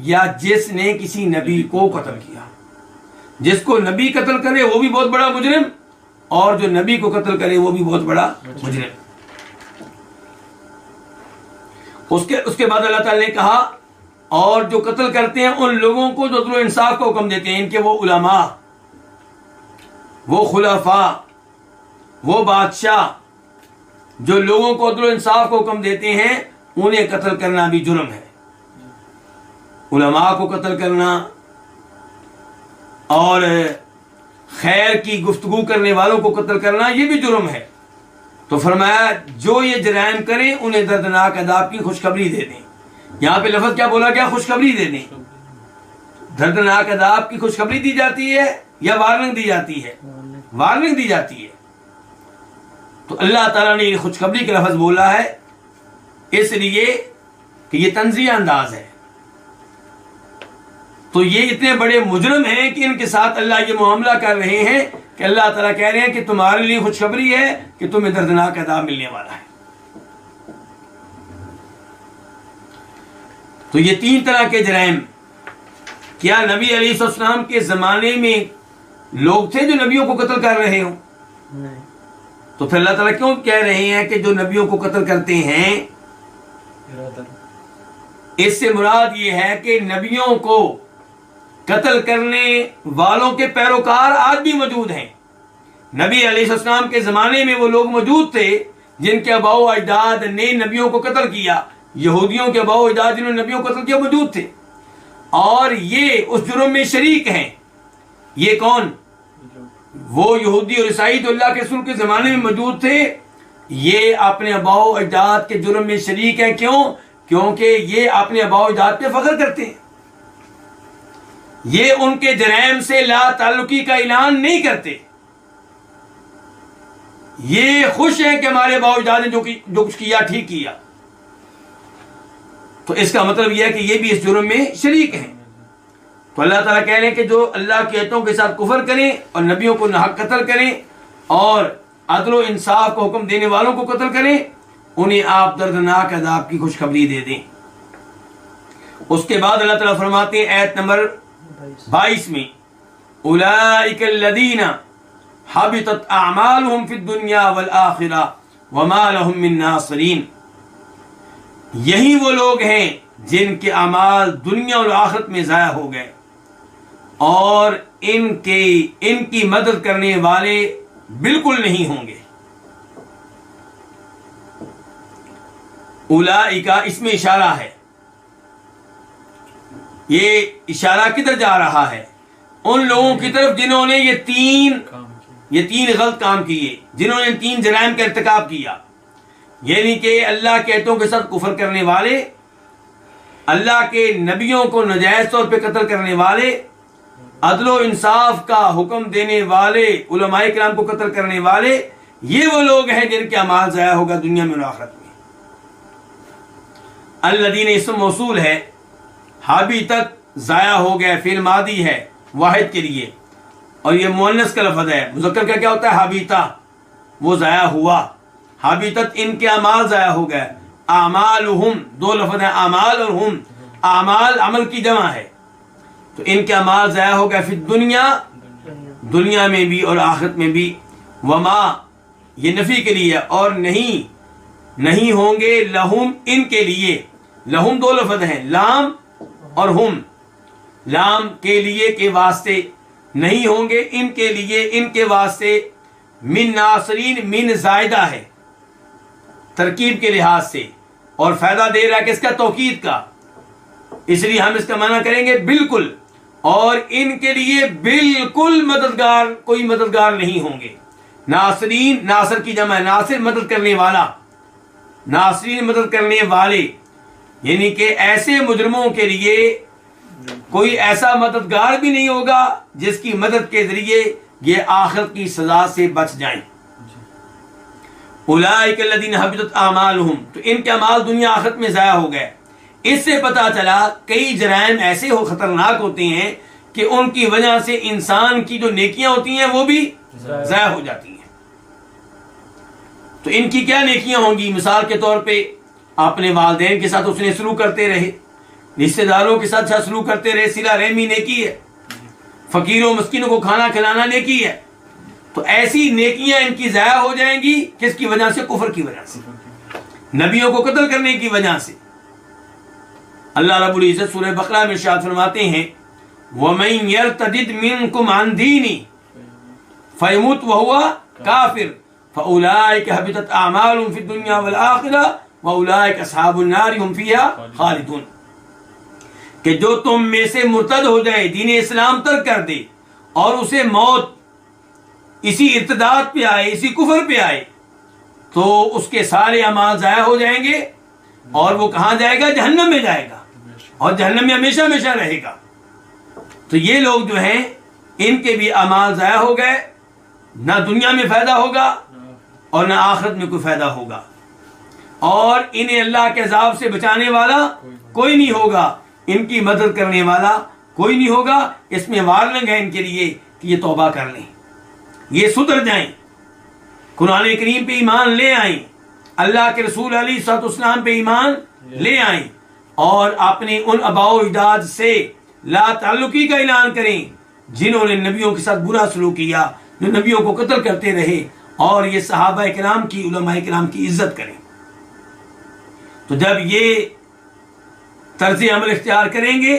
یا جس نے کسی نبی کو قتل کیا۔ جس کو نبی قتل کرے وہ بھی بہت بڑا مجرم، اور جو نبی کو قتل کرے وہ بھی بہت بڑا مجرم۔ اس کے بعد اللہ تعالی نے کہا اور جو قتل کرتے ہیں ان لوگوں کو جو عدل و انصاف کا حکم دیتے ہیں، ان کے وہ علماء، وہ خلفاء، وہ بادشاہ جو لوگوں کو عدل و انصاف کا حکم دیتے ہیں، انہیں قتل کرنا بھی جرم ہے۔ علماء کو قتل کرنا اور خیر کی گفتگو کرنے والوں کو قتل کرنا یہ بھی جرم ہے۔ تو فرمایا جو یہ جرائم کریں انہیں دردناک عذاب کی خوشخبری دے دیں۔ یہاں پہ لفظ کیا بولا گیا؟ خوشخبری دے دیں۔ دردناک عذاب کی خوشخبری دی جاتی ہے یا وارننگ دی جاتی ہے؟ وارننگ دی جاتی ہے۔ تو اللہ تعالیٰ نے یہ خوشخبری کا لفظ بولا ہے اس لیے کہ یہ تنزیہ انداز ہے۔ تو یہ اتنے بڑے مجرم ہیں کہ ان کے ساتھ اللہ یہ معاملہ کر رہے ہیں کہ اللہ تعالیٰ کہہ رہے ہیں کہ تمہارے لیے خوشخبری ہے کہ تمہیں دردناک عذاب ملنے والا ہے۔ تو یہ تین طرح کے جرائم، کیا نبی علیہ السلام کے زمانے میں لوگ تھے جو نبیوں کو قتل کر رہے ہوں؟ نہیں۔ تو پھر اللہ تعالیٰ کیوں کہہ رہے ہیں کہ جو نبیوں کو قتل کرتے ہیں؟ اس سے مراد یہ ہے کہ نبیوں کو قتل کرنے والوں کے پیروکار آج بھی موجود ہیں۔ نبی علیہ السلام کے زمانے میں وہ لوگ موجود تھے جن کے آباء و اجداد نے نبیوں کو قتل کیا، یہودیوں کے آباء و اجداد جنہوں نے نبیوں کو قتل کیا موجود تھے، اور یہ اس جرم میں شریک ہیں۔ یہ کون؟ وہ یہودی اور عیسائی جو اللہ کے رسول کے زمانے میں موجود تھے، یہ اپنے آباء و اجداد کے جرم میں شریک ہیں۔ کیوں؟ کیونکہ یہ اپنے آباء و اجداد پہ فخر کرتے ہیں، یہ ان کے جرائم سے لا تعلقی کا اعلان نہیں کرتے، یہ خوش ہیں کہ ہمارے آباء و اجداد نے جو کچھ کیا ٹھیک کیا۔ تو اس کا مطلب یہ ہے کہ یہ بھی اس جرم میں شریک ہیں۔ تو اللہ تعالیٰ کہہ رہے ہیں کہ جو اللہ کی آیتوں کے ساتھ کفر کریں اور نبیوں کو ناحق قتل کریں اور عدل و انصاف کو حکم دینے والوں کو قتل کریں، انہیں آپ دردناک عذاب کی خوشخبری دے دیں۔ اس کے بعد اللہ تعالیٰ فرماتے ہیں آیت نمبر 22 میں، اولئک الذین حبطت اعمالهم فی الدنیا والآخرہ وما لهم من ناصرین، یہی وہ لوگ ہیں جن کے اعمال دنیا اور آخرت میں ضائع ہو گئے اور ان کی مدد کرنے والے بالکل نہیں ہوں گے۔ اولئک اس میں اشارہ ہے، یہ اشارہ کدھر جا رہا ہے؟ ان لوگوں کی طرف جنہوں نے یہ تین غلط کام کیے، جنہوں نے تین جرائم کا ارتکاب کیا، یعنی کہ اللہ کے آیتوں کے ساتھ کفر کرنے والے، اللہ کے نبیوں کو ناجائز طور پہ قتل کرنے والے، عدل و انصاف کا حکم دینے والے، علماء کرام کو قتل کرنے والے، یہ وہ لوگ ہیں جن کے اعمال ضائع ہوگا دنیا میں اور آخرت میں۔ الذین اسم موصول ہے، حبطت ضائع ہو گیا، فعل ماضی ہے واحد کے لیے، اور یہ مؤنث کا لفظ ہے۔ مذکر کا کیا ہوتا ہے؟ حبیطہ، وہ ضائع ہوا۔ حبطت ان کے اعمال ضائع ہو گئے۔ اعمالہم، دو لفظ ہیں اعمال اور ہم، اعمال عمل کی جمع ہے، تو ان کے اعمال ضائع ہو گئے فی الدنیا، دنیا میں بھی اور آخرت میں بھی۔ وما، یہ نفی کے لیے، اور نہیں ہوں گے، لہم، ان کے لیے۔ لہم دو لفظ ہیں، لام اور ہم، لام کے لیے کے واسطے، نہیں ہوں گے ان کے لیے، ان کے واسطے، من ناصرین، من زائدہ ہے ترکیب کے لحاظ سے، اور فائدہ دے رہا ہے کس کا؟ توکید کا، اس لیے ہم اس کا معنی کریں گے بالکل، اور ان کے لیے بالکل مددگار، کوئی مددگار نہیں ہوں گے۔ ناصرین، ناصر کی جمع ہے، ناصر مدد کرنے والا، ناصرین مدد کرنے والے، یعنی کہ ایسے مجرموں کے لیے کوئی ایسا مددگار بھی نہیں ہوگا جس کی مدد کے ذریعے یہ آخرت کی سزا سے بچ جائیں۔ اولئک الذین حبطت اعمالہم، تو ان کے اعمال دنیا آخرت میں ضائع ہو گئے۔ اس سے پتہ چلا کئی جرائم ایسے خطرناک ہوتے ہیں کہ ان کی وجہ سے انسان کی جو نیکیاں ہوتی ہیں وہ بھی ضائع ہو جاتی ہیں۔ تو ان کی کیا نیکیاں ہوں گی؟ مثال کے طور پہ اپنے والدین کے ساتھ اس نے سلوک کرتے رہے، رشتہ داروں کے ساتھ سلوک کرتے رہے، صلہ رحمی نیکی ہے، فقیروں مسکینوں کو کھانا کھلانا نیکی ہے، تو ایسی نیکیاں ان کی ضائع ہو جائیں گی. کس کی وجہ سے؟ کفر کی وجہ سے، نبیوں کو قتل کرنے کی وجہ سے. اللہ رب العزت سورہ بقرہ میں ارشاد فرماتے ہیں وَمَن يَرْتَدِدْ مِنْكُمْ عَنْ دِينِهِ فَيَمُتْ وَهُوَ كَافِرٌ فَأُولَٰئِكَ حَبِطَتْ أَعْمَالُهُمْ فِي الدُّنْيَا وَالْآخِرَةِ وَأُولَٰئِكَ أَصْحَابُ النَّارِ هُمْ فِيهَا خَالِدُونَ. کہ جو تم میں سے مرتد ہو جائے، دین اسلام ترک کر دے اور اسے موت اسی ارتداد پہ آئے، اسی کفر پہ آئے، تو اس کے سارے اعمال ضائع ہو جائیں گے اور وہ کہاں جائے گا؟ جہنم میں جائے گا، اور جہنم میں ہمیشہ ہمیشہ رہے گا. تو یہ لوگ جو ہیں ان کے بھی اعمال ضائع ہو گئے، نہ دنیا میں فائدہ ہوگا اور نہ آخرت میں کوئی فائدہ ہوگا، اور انہیں اللہ کے عذاب سے بچانے والا کوئی نہیں ہوگا، ان کی مدد کرنے والا کوئی نہیں ہوگا. اس میں وارننگ ہے ان کے لیے کہ یہ توبہ کر لیں، یہ سدھر جائیں، قرآن کریم پہ ایمان لے آئیں، اللہ کے رسول علیہ الصلوۃ والسلام پہ ایمان لے آئیں، اور اپنے ان آباء و اجداد سے لا تعلقی کا اعلان کریں جنہوں نے نبیوں کے ساتھ برا سلوک کیا، جو نبیوں کو قتل کرتے رہے، اور یہ صحابہ کرام کی، علماء کرام کی عزت کریں. تو جب یہ طرز عمل اختیار کریں گے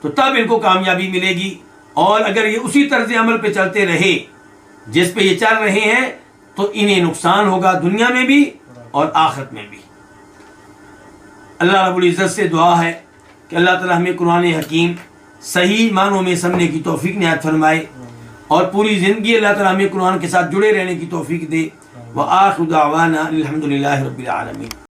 تو تب ان کو کامیابی ملے گی، اور اگر یہ اسی طرز عمل پہ چلتے رہے جس پہ یہ چل رہے ہیں تو انہیں نقصان ہوگا دنیا میں بھی اور آخرت میں بھی. اللہ رب العزت سے دعا ہے کہ اللہ تعالیٰ ہمیں قرآن حکیم صحیح معنوں میں سمجھنے کی توفیق عنایت فرمائے، اور پوری زندگی اللہ تعالیٰ ہمیں قرآن کے ساتھ جڑے رہنے کی توفیق دے. وآخر دعوانا الحمد للہ رب العالمین.